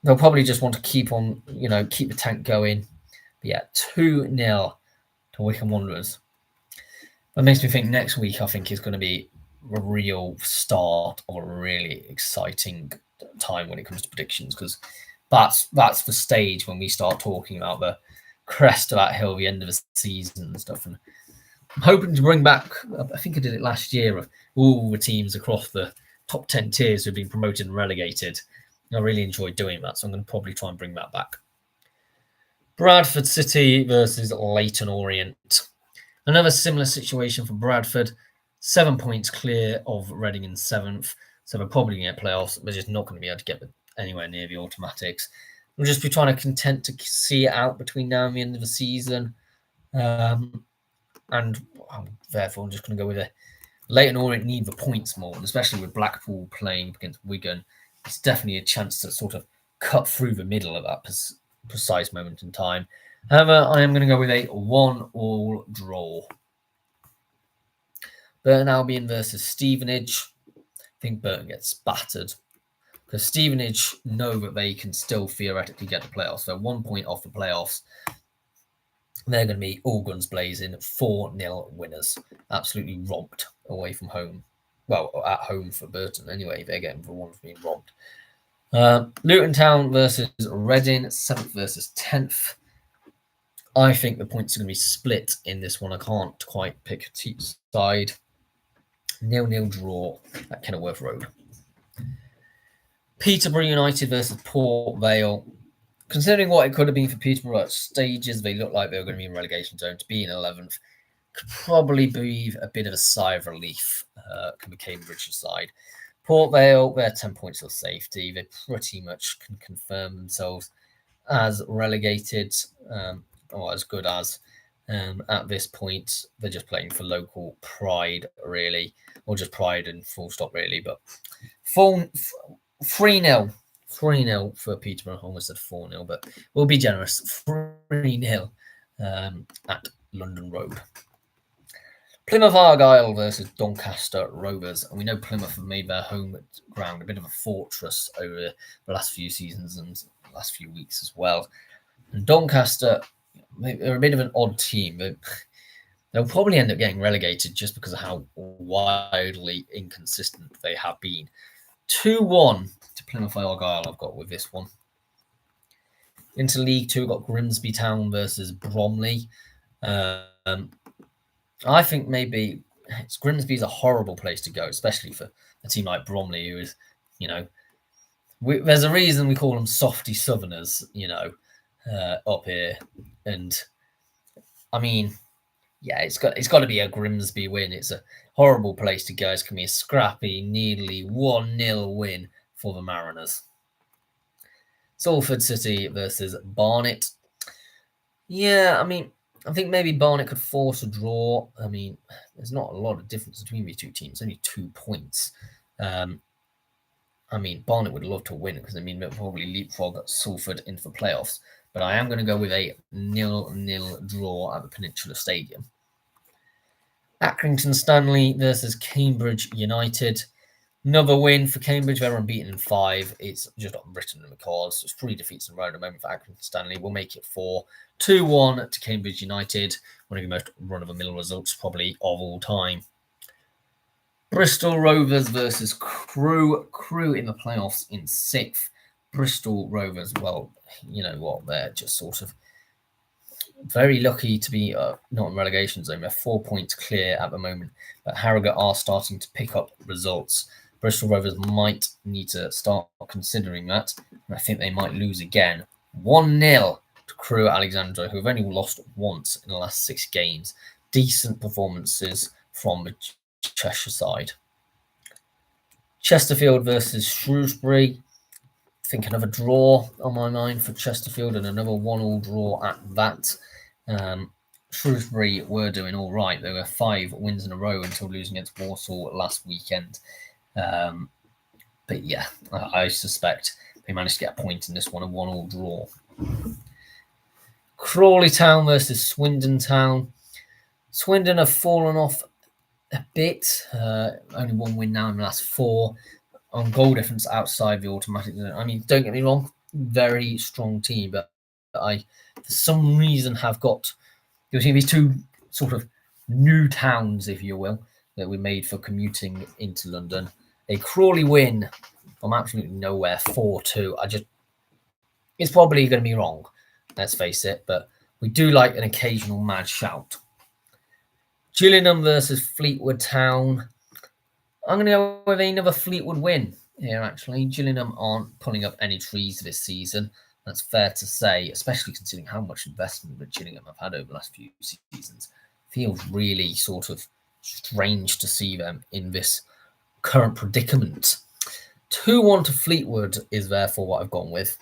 they'll probably just want to keep on, keep the tank going. But yeah, 2-0 to Wycombe Wanderers. That makes me think next week, I think, is going to be a real start of a really exciting time when it comes to predictions, because that's the stage when we start talking about the crest of that hill, the end of the season and stuff. And I'm hoping to bring back, I think I did it last year, of all the teams across the top 10 tiers who've been promoted and relegated. I really enjoyed doing that, so I'm going to probably try and bring that back. Bradford City versus Leyton Orient. Another similar situation for Bradford. 7 points clear of Reading in 7th, so they're probably going to get playoffs. They're just not going to be able to get anywhere near the automatics. We'll just be trying to content to see it out between now and the end of the season. And therefore, I'm just going to go with it. Leyton Orient need the points more, and especially with Blackpool playing against Wigan, it's definitely a chance to sort of cut through the middle of that precise moment in time. However, I am going to go with a 1-1 draw. Burton Albion versus Stevenage. I think Burton gets battered, because Stevenage know that they can still theoretically get the playoffs. They're 1 point off the playoffs. They're going to be all guns blazing, 4-0 winners. Absolutely romped away from home. Well, at home for Burton anyway. They're getting the ones being romped. Luton Town versus Reading, 7th versus 10th. I think the points are going to be split in this one. I can't quite pick a side. 0-0 draw at Kenilworth Road. Peterborough United versus Port Vale. Considering what it could have been for Peterborough at stages, they look like they were going to be in relegation zone. To be in 11th could probably breathe a bit of a sigh of relief. Can be Cambridge's side. Port Vale, they're 10 points of safety. They pretty much can confirm themselves as relegated, or as good as. At this point, they're just playing for local pride, really, or just pride and full stop, really. But 3-0. 3-0 for Peterborough. I almost said 4-0, but we'll be generous. 3-0 at London Road. Plymouth Argyle versus Doncaster Rovers. And we know Plymouth have made their home ground a bit of a fortress over the last few seasons and last few weeks as well. And Doncaster, they're a bit of an odd team. They'll probably end up getting relegated just because of how wildly inconsistent they have been. 2-1 to Plymouth Argyle I've got with this one. Into League Two, we've got Grimsby Town versus Bromley. I think maybe Grimsby's a horrible place to go, especially for a team like Bromley, who is, there's a reason we call them softy Southerners, up here. And I mean, yeah, it's got to be a Grimsby win. It's a horrible place to go. It's going to be a scrappy, nearly 1-0 win for the Mariners. Salford City versus Barnet. Yeah, I mean, I think maybe Barnet could force a draw. I mean, there's not a lot of difference between these two teams, only 2 points. I mean, Barnet would love to win because, they'll probably leapfrog Salford into the playoffs. But I am going to go with a 0-0 draw at the Peninsula Stadium. Accrington Stanley versus Cambridge United. Another win for Cambridge. They're unbeaten in 5. It's just not written in the cards. It's 3 defeats in a row at the moment for Accrington Stanley. We'll make it 4. 2-1 to Cambridge United. One of the most run-of-the-mill results probably of all time. Bristol Rovers versus Crewe. Crewe in the playoffs in 6th. Bristol Rovers, well, you know what, they're just sort of very lucky to be not in relegation zone. They're 4 points clear at the moment, but Harrogate are starting to pick up results. Bristol Rovers might need to start considering that, and I think they might lose again. 1-0 to Crewe Alexandra, who have only lost once in the last 6 games. Decent performances from the Cheshire side. Chesterfield versus Shrewsbury. I think another draw on my mind for Chesterfield and another 1-1 draw at that. Shrewsbury were doing all right. There were 5 wins in a row until losing against Walsall last weekend. But yeah, I suspect they managed to get a point in this one, a 1-1 draw. Crawley Town versus Swindon Town. Swindon have fallen off a bit. Only 1 win now in the last 4. On goal difference outside the automatic zone. I mean, don't get me wrong, very strong team, but I, for some reason, have got these 2 sort of new towns, if you will, that we made for commuting into London. A Crawley win from absolutely nowhere, 4-2. It's probably going to be wrong, let's face it, but we do like an occasional mad shout. Gillingham versus Fleetwood Town. I'm going to go with another Fleetwood win here, actually. Gillingham aren't pulling up any trees this season. That's fair to say, especially considering how much investment that Gillingham have had over the last few seasons. Feels really sort of strange to see them in this current predicament. 2-1 to Fleetwood is therefore what I've gone with.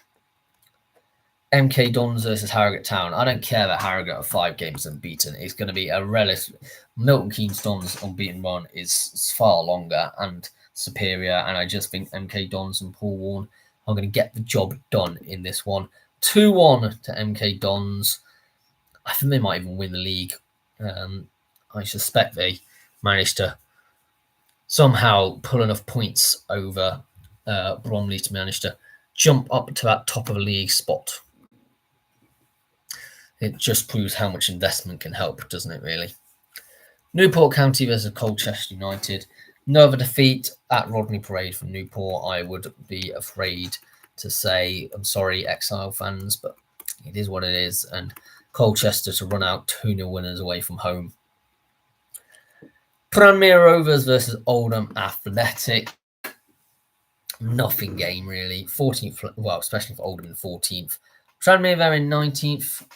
MK Dons versus Harrogate Town. I don't care that Harrogate are 5 games unbeaten. It's going to be a relative. Milton Keynes Dons unbeaten run is far longer and superior, and I just think MK Dons and Paul Warne are going to get the job done in this one. 2-1 to MK Dons. I think they might even win the league. I suspect they managed to somehow pull enough points over Bromley to manage to jump up to that top of the league spot. It just proves how much investment can help, doesn't it, really? Newport County versus Colchester United. Another defeat at Rodney Parade from Newport. I would be afraid to say, I'm sorry, Exile fans, but it is what it is. And Colchester to run out 2-0 winners away from home. Tranmere Rovers versus Oldham Athletic. Nothing game, really. 14th, well, especially for Oldham in 14th. Tranmere there in 19th.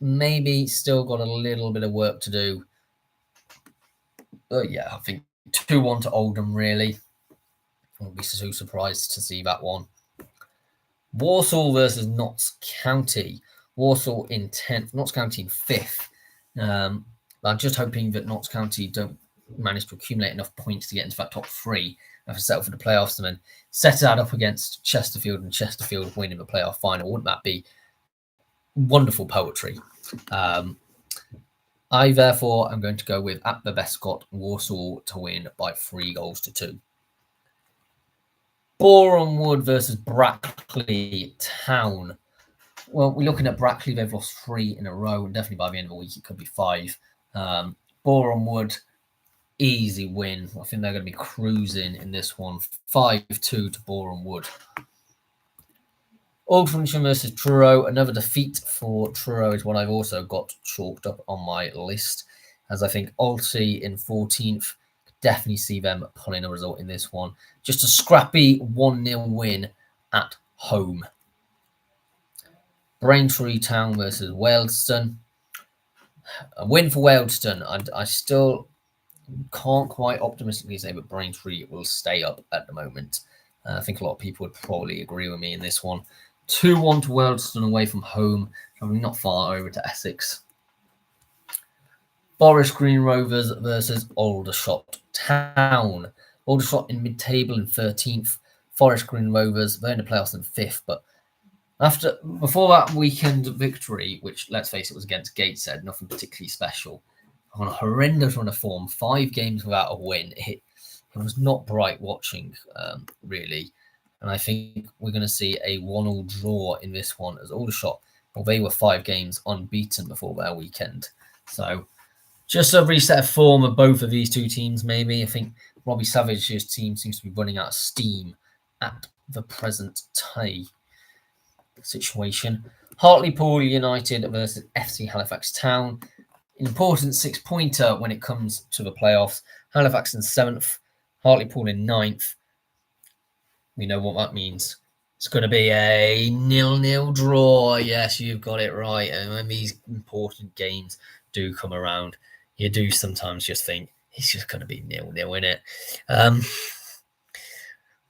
Maybe still got a little bit of work to do. But yeah, I think 2-1 to Oldham, really. I won't be so surprised to see that one. Walsall versus Notts County. Walsall in 10th, Notts County in 5th. I'm just hoping that Notts County don't manage to accumulate enough points to get into that top 3 and to settle for the playoffs and then set that up against Chesterfield and Chesterfield winning the playoff final. Wouldn't that be wonderful poetry? I therefore am going to go with at the Bescot Walsall to win by 3-2. Boreham Wood versus Brackley Town. Well, we're looking at Brackley. They've lost 3 in a row, and definitely by the end of the week it could be 5. Boreham Wood, easy win. I think they're going to be cruising in this one. 5-2 to Boreham Wood. Aldrincham versus Truro. Another defeat for Truro is what I've also got chalked up on my list, as I think Alty in 14th. Definitely see them pulling a result in this one. Just a scrappy 1-0 win at home. Braintree Town versus Wealdstone. A win for Wealdstone. I still can't quite optimistically say that Braintree will stay up at the moment. I think a lot of people would probably agree with me in this one. 2-1 to Wealdstone away from home, travelling not far over to Essex. Forest Green Rovers versus Aldershot Town. Aldershot in mid-table in 13th. Forest Green Rovers, they're in the playoffs in 5th, but before that weekend victory, which, let's face it, was against Gateshead, nothing particularly special, on a horrendous run of form, 5 games without a win. It was not bright watching, really. And I think we're going to see a 1-1 draw in this one as Aldershot. Well, they were 5 games unbeaten before their weekend. So just a reset of form of both of these two teams, maybe. I think Robbie Savage's team seems to be running out of steam at the present situation. Hartlepool United versus FC Halifax Town. An important 6-pointer when it comes to the playoffs. Halifax in 7th, Hartlepool in 9th. We know what that means. It's going to be a 0-0 draw. Yes, you've got it right. And when these important games do come around, you do sometimes just think it's just going to be 0-0, innit?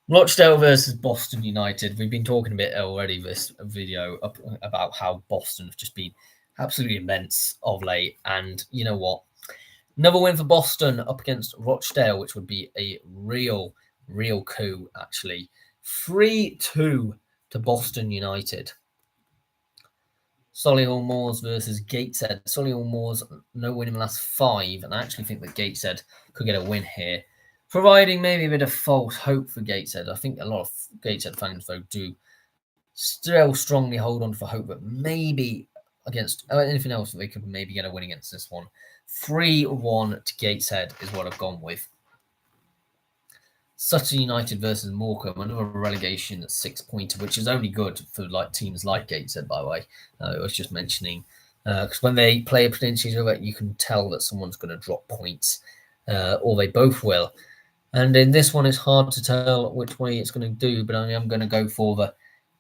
Rochdale versus Boston United. We've been talking a bit already this video about how Boston have just been absolutely immense of late. And you know what? Another win for Boston up against Rochdale, which would be a real coup, actually. 3-2 to Boston United. Solihull Moors versus Gateshead. Solihull Moors, no win in the last 5, and I actually think that Gateshead could get a win here, providing maybe a bit of false hope for Gateshead. I think a lot of Gateshead fans, though, do still strongly hold on for hope that maybe against anything else, they could maybe get a win against this one. 3-1 to Gateshead is what I've gone with. Sutton United versus Morecambe, another relegation 6-pointer, which is only good for like teams like Gateshead, by the way. I was just mentioning, because when they play against each other, you can tell that someone's going to drop points, or they both will. And in this one, it's hard to tell which way it's going to do, but I am going to go for the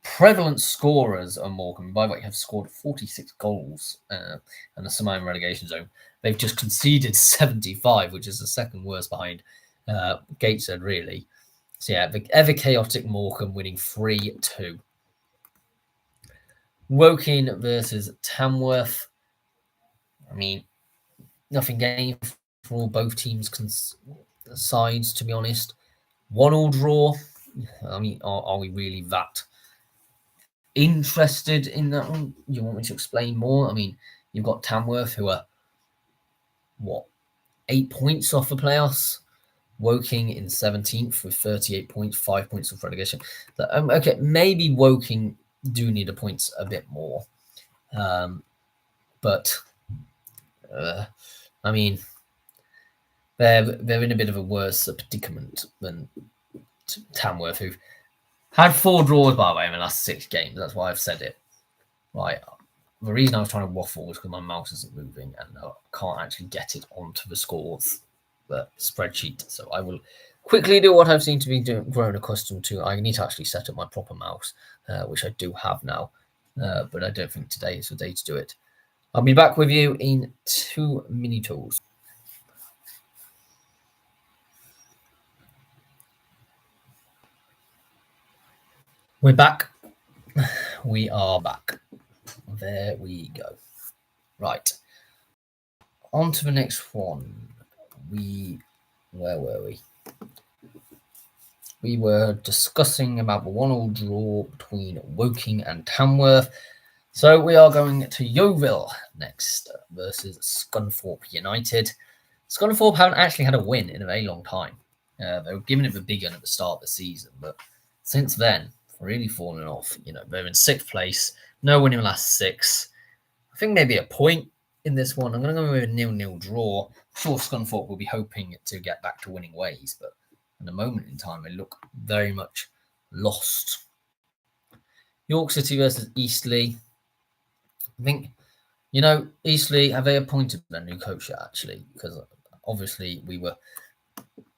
prevalent scorers on Morecambe. By the way, have scored 46 goals in the semi relegation zone. They've just conceded 75, which is the second worst behind Gateshead, really. So yeah, the ever chaotic Morecambe winning 3-2. Woking versus Tamworth. I mean, nothing gained for both teams' sides, to be honest. 1-1 draw. I mean, are we really that interested in that one? You want me to explain more? I mean, you've got Tamworth, who are, 8 points off the playoffs. Woking in 17th with 38 points, 5 points of relegation. Okay, maybe Woking do need the points a bit more. But, I mean, they're in a bit of a worse predicament than Tamworth, who've had 4 draws, by the way, in the last 6 games. That's why I've said it. Right. The reason I was trying to waffle was because my mouse isn't moving and I can't actually get it onto the scores, the spreadsheet. So I will quickly do what I've seemed to be grown accustomed to. I need to actually set up my proper mouse, which I do have now, but I don't think today is the day to do it. I'll be back with you in 2 minutes. We're back. We are back. There we go. Right. On to the next one. Where were we? We were discussing about the 1-1 draw between Woking and Tamworth. So we are going to Yeovil next versus Scunthorpe United. Scunthorpe haven't actually had a win in a very long time. They were giving it the big gun at the start of the season, but since then, really fallen off. They're in 6th place, no win in the last 6. I think maybe a point in this one. I'm going to go with a 0-0 draw. I'm sure Scunthorpe will be hoping to get back to winning ways, but at the moment in time, they look very much lost. York City versus Eastleigh. I think, Eastleigh, have they appointed their new coach yet, actually? Because obviously we were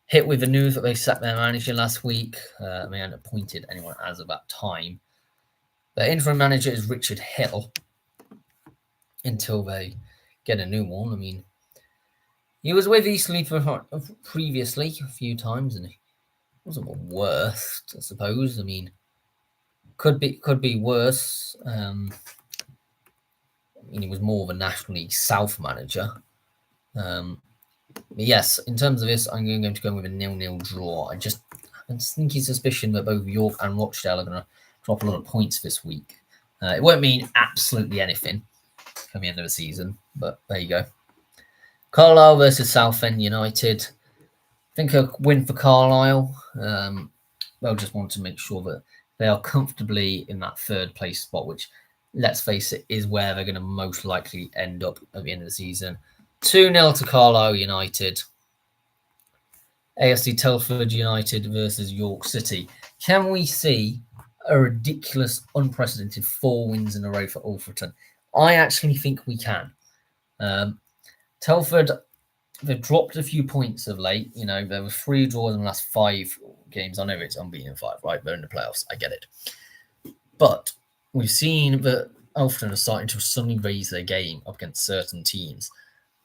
hit with the news that they sacked their manager last week. They hadn't appointed anyone as of that time. Their interim manager is Richard Hill until they get a new one. I mean, he was with Eastleigh previously a few times, and he wasn't the worst, I suppose. I mean, could be worse. He was more of a National League South manager. Yes, in terms of this, I'm going to go with a 0-0 draw. I just have a sneaky suspicion that both York and Rochdale are going to drop a lot of points this week. It won't mean absolutely anything for the end of the season, but there you go. Carlisle versus Southend United. I think a win for Carlisle. They'll just want to make sure that they are comfortably in that 3rd place spot, which, let's face it, is where they're going to most likely end up at the end of the season. 2-0 to Carlisle United. AFC Telford United versus York City. Can we see a ridiculous, unprecedented 4 wins in a row for Alfreton? I actually think we can. Telford, they've dropped a few points of late. There were 3 draws in the last 5 games. I know it's unbeaten 5, right? They're in the playoffs. I get it. But we've seen that Alfreton are starting to suddenly raise their game up against certain teams.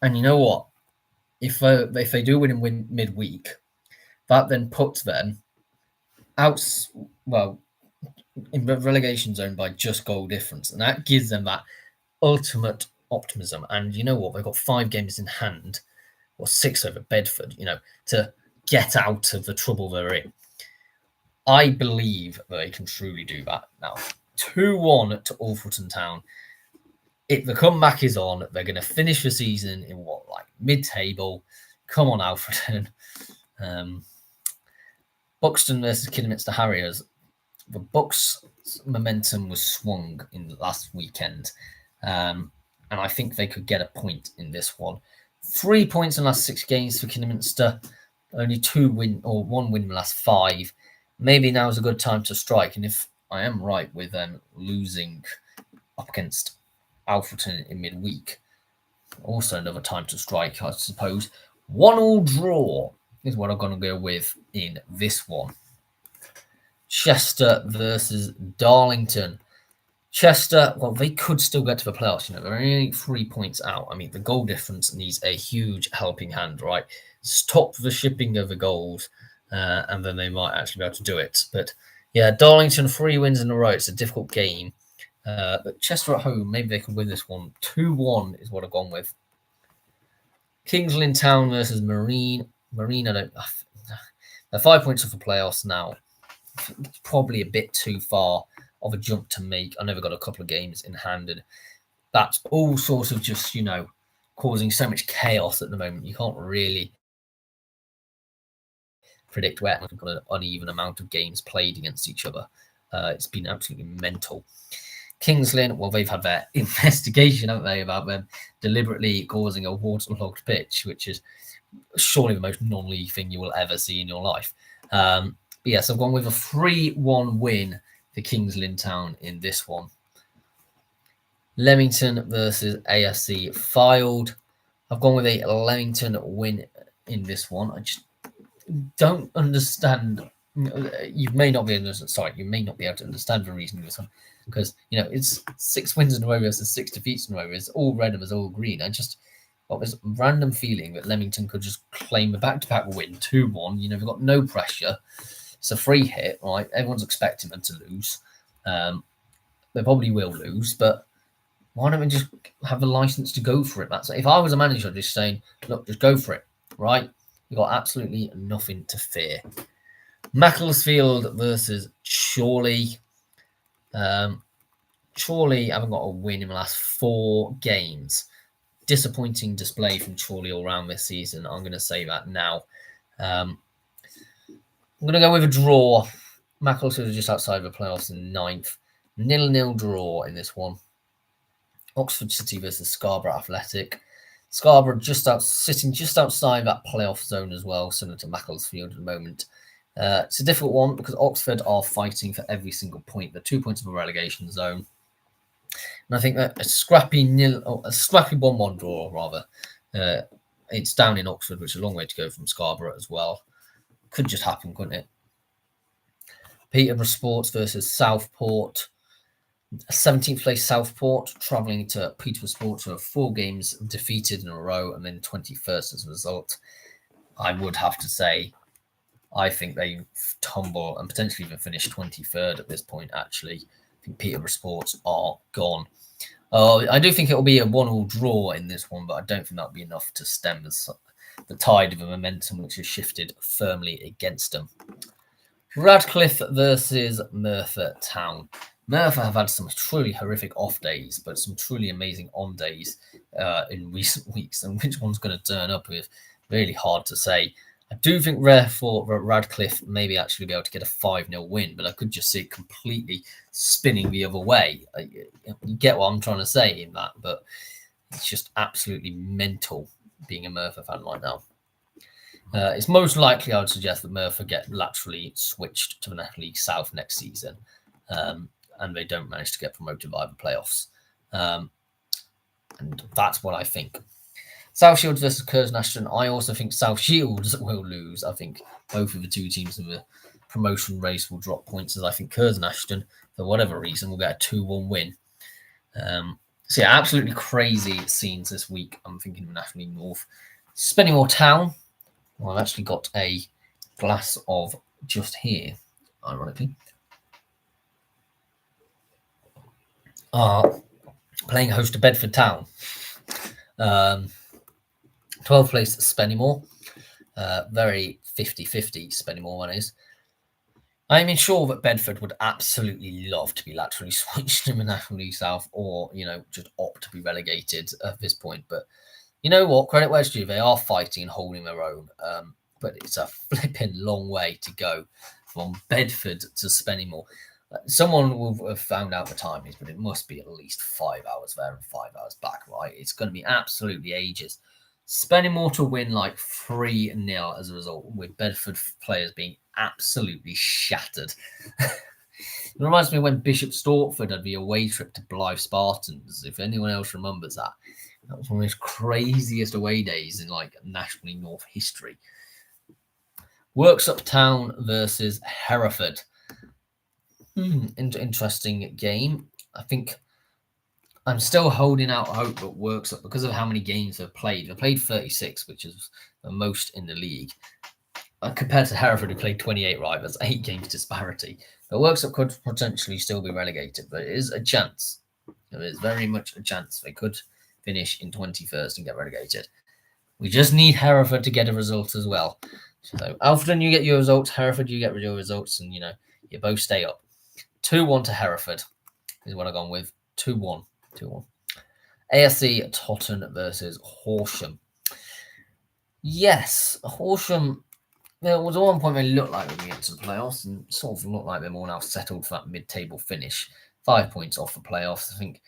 And you know what? If they do win in midweek, that then puts them out, in the relegation zone by just goal difference. And that gives them that ultimate optimism. And you know what? They've got 5 games in hand, or 6 over Bedford, to get out of the trouble they're in. I believe that they can truly do that now. 2-1 to Alfreton Town. If the comeback is on, they're going to finish the season in mid-table. Come on, Alfreton. Buxton versus Kidderminster Harriers. The Bucks' momentum was swung in the last weekend, and I think they could get a point in this one. 3 points in the last 6 games for Kidderminster. Only 1 win in the last 5. Maybe now is a good time to strike. And if I am right with them losing up against Alfreton in midweek, also another time to strike, I suppose. 1-1 draw is what I'm going to go with in this one. Chester versus Darlington. Chester, well, they could still get to the playoffs. They're only 3 points out. I mean, the goal difference needs a huge helping hand, right? Stop the shipping of the goals, and then they might actually be able to do it. But yeah, Darlington, 3 wins in a row. It's a difficult game. But Chester at home, maybe they can win this one. 2-1 is what I've gone with. Kings Lynn Town versus Marine. Marine, they're 5 points off the playoffs now. It's probably a bit too far of a jump to make. I know they've got a couple of games in hand, and that's all sort of just, causing so much chaos at the moment. You can't really predict where we've got an uneven amount of games played against each other. It's been absolutely mental. Kings Lynn, well, they've had their investigation, haven't they, about them deliberately causing a waterlogged pitch, which is surely the most non-league thing you will ever see in your life. But yes, I've gone with a 3-1 win for Kings Lynn Town in this one. Leamington versus AFC Fylde. I've gone with a Leamington win in this one. I just don't understand. You may not be able to understand the reason for this one, because it's 6 wins in a row versus 6 defeats in a row. It's all red and it's all green. I just got this random feeling that Leamington could just claim a back-to-back win, 2-1. They've got no pressure. It's a free hit, right? Everyone's expecting them to lose. They probably will lose, but why don't we just have the license to go for it? If I was a manager, just saying, look, just go for it, right? You've got absolutely nothing to fear. Macclesfield versus Chorley. Chorley haven't got a win in the last 4 games. Disappointing display from Chorley all round this season. I'm going to say that now. I'm going to go with a draw. Macclesfield are just outside the playoffs in 9th. 0-0 draw in this one. Oxford City versus Scarborough Athletic. Scarborough sitting just outside that playoff zone as well, similar to Macclesfield at the moment. It's a difficult one because Oxford are fighting for every single point. They're 2 points of a relegation zone. And I think that a scrappy 1-1 draw, rather. It's down in Oxford, which is a long way to go from Scarborough as well. Could just happen, couldn't it? Peterborough Sports versus Southport. 17th place Southport travelling to Peterborough Sports, who are 4 games defeated in a row and then 21st as a result. I would have to say, I think they tumble and potentially even finish 23rd at this point, actually. I think Peterborough Sports are gone. I do think it will be a 1-1 draw in this one, but I don't think that'll be enough to stem the tide of the momentum which has shifted firmly against them. Radcliffe versus Merthyr Town. Merthyr have had some truly horrific off days, but some truly amazing on days in recent weeks. And which one's going to turn up is really hard to say. I do think therefore Radcliffe maybe actually be able to get a 5-0 win, but I could just see it completely spinning the other way. You get what I'm trying to say in that, but it's just absolutely mental being a Merthyr fan right now. It's most likely, I would suggest, that Merthyr get laterally switched to the National League South next season, and they don't manage to get promoted via the playoffs. And that's what I think. South Shields versus Curzon Ashton. I also think South Shields will lose. I think both of the 2 teams in the promotion race will drop points, as I think Curzon Ashton, for whatever reason, will get a 2-1 win. So yeah, absolutely crazy scenes this week. I'm thinking of National League North. Spennymoor Town. Well, I've actually got a glass of just here, ironically. Playing host to Bedford Town. 12th place Spennymoor. Very 50-50 Spennymoor one is. I'm sure that Bedford would absolutely love to be laterally switched in the National League South, or, just opt to be relegated at this point. But you know what? Credit where it's due. They are fighting and holding their own. But it's a flipping long way to go from Bedford to Spennymoor. Someone will have found out the timings, but it must be at least 5 hours there and 5 hours back, right? It's going to be absolutely ages. Spennymoor to win like 3-0 as a result, with Bedford players being absolutely shattered. It reminds me when Bishop Stortford had the away trip to Blythe Spartans. If anyone else remembers that, that was one of the most craziest away days in like nationally North history. Worksop Town versus Hereford. Interesting game. I think I'm still holding out hope that Worksop, because of how many games they've played. They've played 36, which is the most in the league. Compared to Hereford, who played 28, right? That's 8 games disparity. But Worksop could potentially still be relegated, but it is a chance. There is very much a chance they could finish in 21st and get relegated. We just need Hereford to get a result as well. So Alfredton, you get your results. Hereford, you get your results, and you both stay up. 2-1 to Hereford is what I've gone with. 2-1. 2-1. ASC Totton versus Horsham. Yes, Horsham. There was one point they looked like they were getting to the playoffs, and sort of looked like they're more now settled for that mid-table finish. 5 points off the playoffs. I think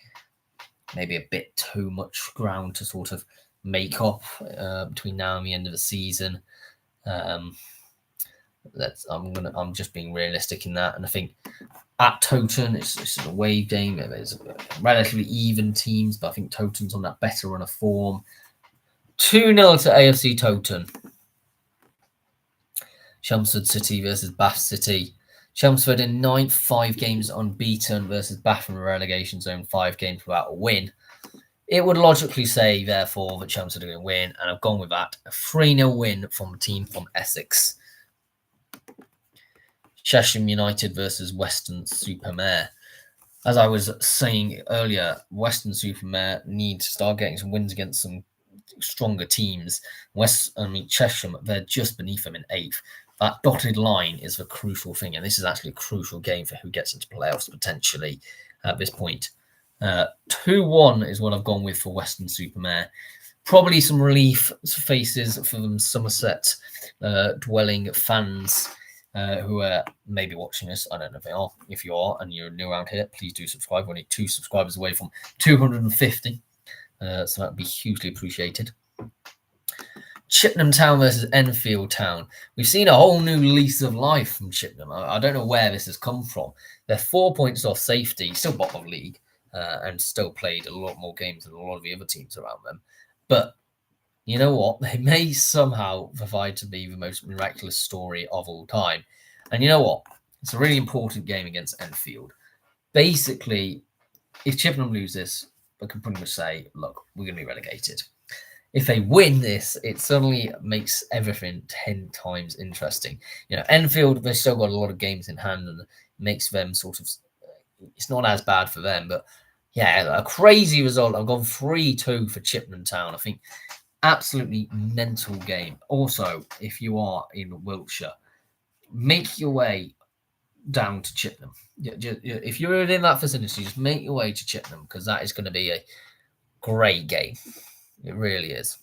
maybe a bit too much ground to sort of make up between now and the end of the season. I'm just being realistic in that, and I think at Totton it's an away game. There's relatively even teams, but I think Totton's on that better run of form. 2-0 to AFC Totton. Chelmsford City versus Bath City. Chelmsford in 9th, 5 games unbeaten versus Bath in the relegation zone, 5 games without a win. It would logically say, therefore, that Chelmsford are going to win, and I've gone with that. A 3-0 win from a team from Essex. Cheshire United versus Weston-super-Mare. As I was saying earlier, Weston-super-Mare need to start getting some wins against some stronger teams. Cheshire, they're just beneath them in 8th. That dotted line is the crucial thing, and this is actually a crucial game for who gets into playoffs potentially at this point. 2-1 is what I've gone with for Weston-super-Mare. Probably some relief faces for them Somerset dwelling fans who are maybe watching this. I don't know if they are. If you are and you're new around here, please do subscribe. We're only 2 subscribers away from 250. So that would be hugely appreciated. Chippenham Town versus Enfield Town. We've seen a whole new lease of life from Chippenham. I don't know where this has come from. They're 4 points off safety, still bottom of the league, and still played a lot more games than a lot of the other teams around them. But you know what? They may somehow provide to be the most miraculous story of all time. And you know what? It's a really important game against Enfield. Basically, if Chippenham lose this, they can pretty much say, look, we're going to be relegated. If they win this, it suddenly makes everything 10 times interesting. Enfield, they've still got a lot of games in hand, and makes them sort of, it's not as bad for them. But yeah, a crazy result. I've gone 3-2 for Chippenham Town. I think absolutely mental game. Also, if you are in Wiltshire, make your way down to Chippenham. If you're in that vicinity, just make your way to Chippenham, because that is going to be a great game. It really is.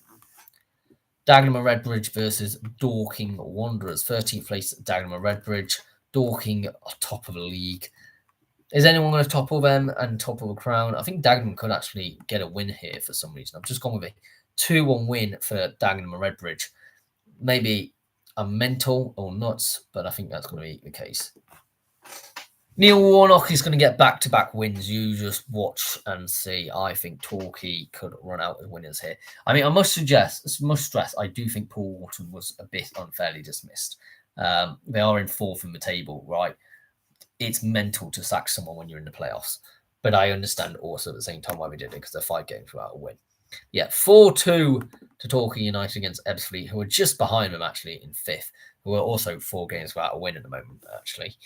Dagenham and Redbridge versus Dorking Wanderers. 13th place at Dagenham and Redbridge. Dorking are top of the league. Is anyone going to topple them and topple the crown? I think Dagenham could actually get a win here for some reason. I've just gone with a 2-1 win for Dagenham and Redbridge. Maybe a mental or nuts, but I think that's going to be the case. Neil Warnock is going to get back-to-back wins. You just watch and see. I think Torquay could run out as winners here. I mean, I must stress, I do think Paul Wharton was a bit unfairly dismissed. They are in 4th in the table, right? It's mental to sack someone when you're in the playoffs. But I understand also at the same time why we did it, because they're 5 games without a win. Yeah, 4-2 to Torquay United against Ebbsfleet, who are just behind them, actually, in 5th, who are also 4 games without a win at the moment, actually.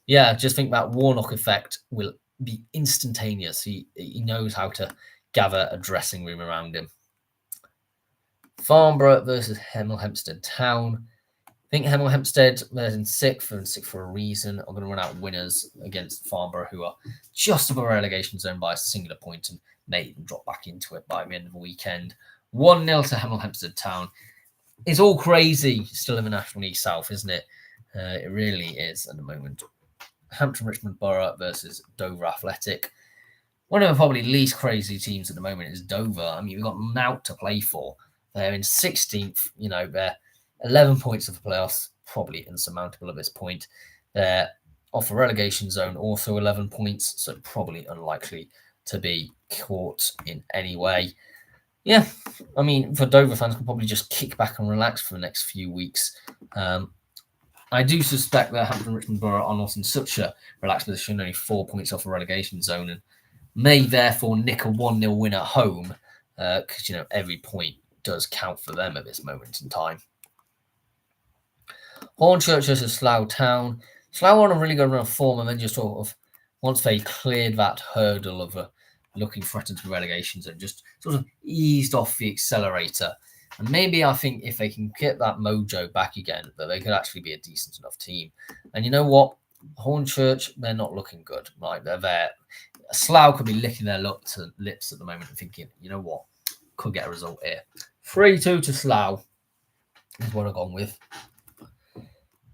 Yeah, just think that Warnock effect will be instantaneous. He knows how to gather a dressing room around him. Farnborough versus Hemel Hempstead Town. I think Hemel Hempstead, they're in 6th, and 6th for a reason. I'm going to run out winners against Farnborough, who are just above a relegation zone by a singular point and may even drop back into it by the end of the weekend. 1-0 to Hemel Hempstead Town. It's all crazy still in the National League South, isn't it? It really is at the moment. Hampton Richmond Borough versus Dover Athletic. One of the probably least crazy teams at the moment is Dover. I mean, we've got Mount to play for. They're in 16th. They're 11 points of the playoffs, probably insurmountable at this point. They're off a relegation zone, also 11 points, so probably unlikely to be caught in any way. Yeah, I mean, for Dover fans, can probably just kick back and relax for the next few weeks. I do suspect that Hampton Richmond Borough are not in such a relaxed position, only 4 points off a relegation zone, and may therefore nick a 1-0 win at home, because every point does count for them at this moment in time. Hornchurch versus Slough Town. Slough on a really good run of form, and then just sort of, once they cleared that hurdle of looking threatened to relegation zone, just sort of eased off the accelerator. And maybe I think if they can get that mojo back again, that they could actually be a decent enough team. And you know what? Hornchurch, they're not looking good. Like, they're there. Slough could be licking their lips at the moment and thinking, you know what? Could get a result here. 3-2 to Slough is what I've gone with.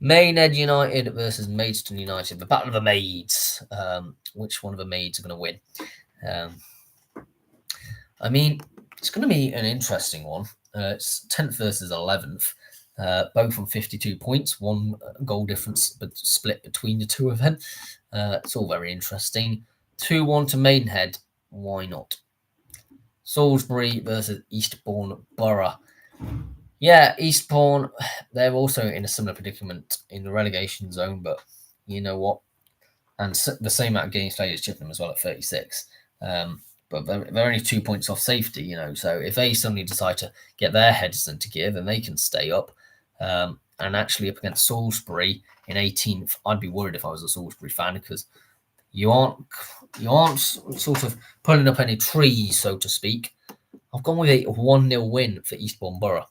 Maynard United versus Maidstone United. The Battle of the Maids. Which one of the Maids are going to win? I mean, it's going to be an interesting one. It's 10th versus 11th. Both on 52 points. One goal difference but split between the two of them. It's all very interesting. 2-1 to Maidenhead. Why not? Salisbury versus Eastbourne Borough. Yeah, Eastbourne, they're also in a similar predicament in the relegation zone, but you know what? And the same amount of games played as Chippenham as well at 36. But they're only 2 points off safety, so if they suddenly decide to get their heads into gear, then they can stay up. And actually up against Salisbury in 18th, I'd be worried if I was a Salisbury fan, because you aren't sort of pulling up any trees, so to speak. I've gone with a 1-0 win for Eastbourne Borough.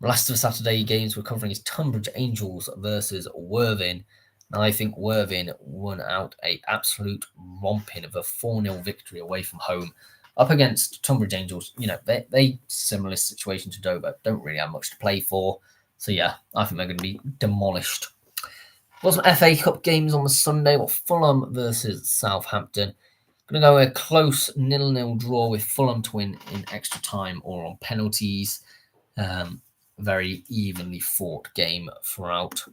The last of the Saturday games we're covering is Tunbridge Angels versus Worthing. And I think Worthing won out an absolute romping of a 4-0 victory away from home up against Tunbridge Angels. They similar situation to Dover, don't really have much to play for. So yeah, I think they're going to be demolished. Got some FA Cup games on the Sunday. Fulham versus Southampton. Going to go a close 0-0 draw with Fulham to win in extra time or on penalties. Very evenly fought game throughout.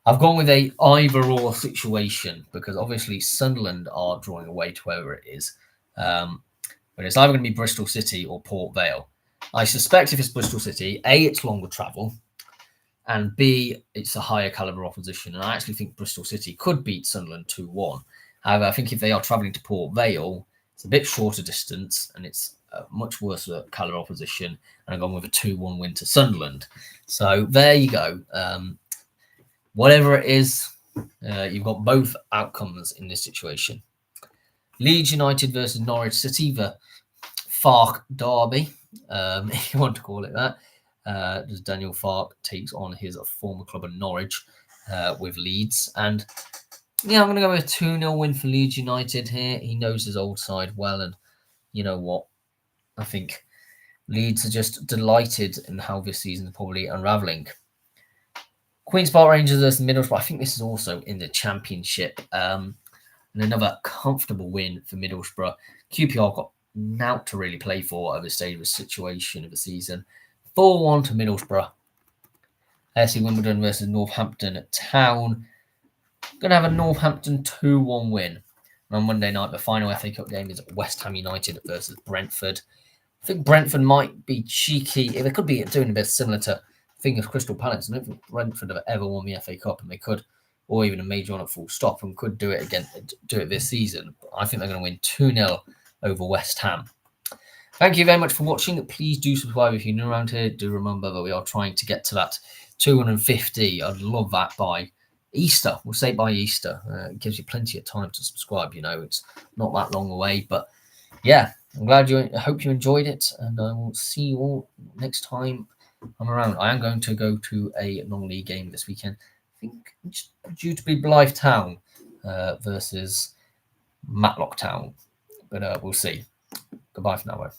I've gone with a either-or situation because obviously Sunderland are drawing away to whoever it is. But it's either going to be Bristol City or Port Vale. I suspect if it's Bristol City, A, it's longer travel, and B, it's a higher calibre opposition. And I actually think Bristol City could beat Sunderland 2-1. However, I think if they are travelling to Port Vale, it's a bit shorter distance and it's a much worse calibre opposition. And I've gone with a 2-1 win to Sunderland. So there you go. Whatever it is, you've got both outcomes in this situation. Leeds United versus Norwich City, the Farke derby, if you want to call it that. As Daniel Farke takes on his former club of Norwich with Leeds. And yeah, I'm going to go with a 2-0 win for Leeds United here. He knows his old side well. And you know what? I think Leeds are just delighted in how this season is probably unravelling. Queen's Park Rangers versus Middlesbrough. I think this is also in the Championship. And another comfortable win for Middlesbrough. QPR got naught to really play for at this stage of the situation of the season. 4-1 to Middlesbrough. SE Wimbledon versus Northampton Town. Going to have a Northampton 2-1 win. And on Monday night, the final FA Cup game is West Ham United versus Brentford. I think Brentford might be cheeky. They could be doing a bit similar to Crystal Palace. I don't think Brentford have ever won the FA Cup, and they could, or even a major one at full stop, and could do it again, do it this season. But I think they're going to win 2-0 over West Ham. Thank you very much for watching. Please do subscribe if you're new around here. Do remember that we are trying to get to that 250. I'd love that by Easter. We'll say by Easter. It gives you plenty of time to subscribe. It's not that long away. But yeah, I hope you enjoyed it, and I will see you all next time I'm around. I am going to go to a non-league game this weekend. I think it's due to be Blythe Town versus Matlock Town. But we'll see. Goodbye for now, though.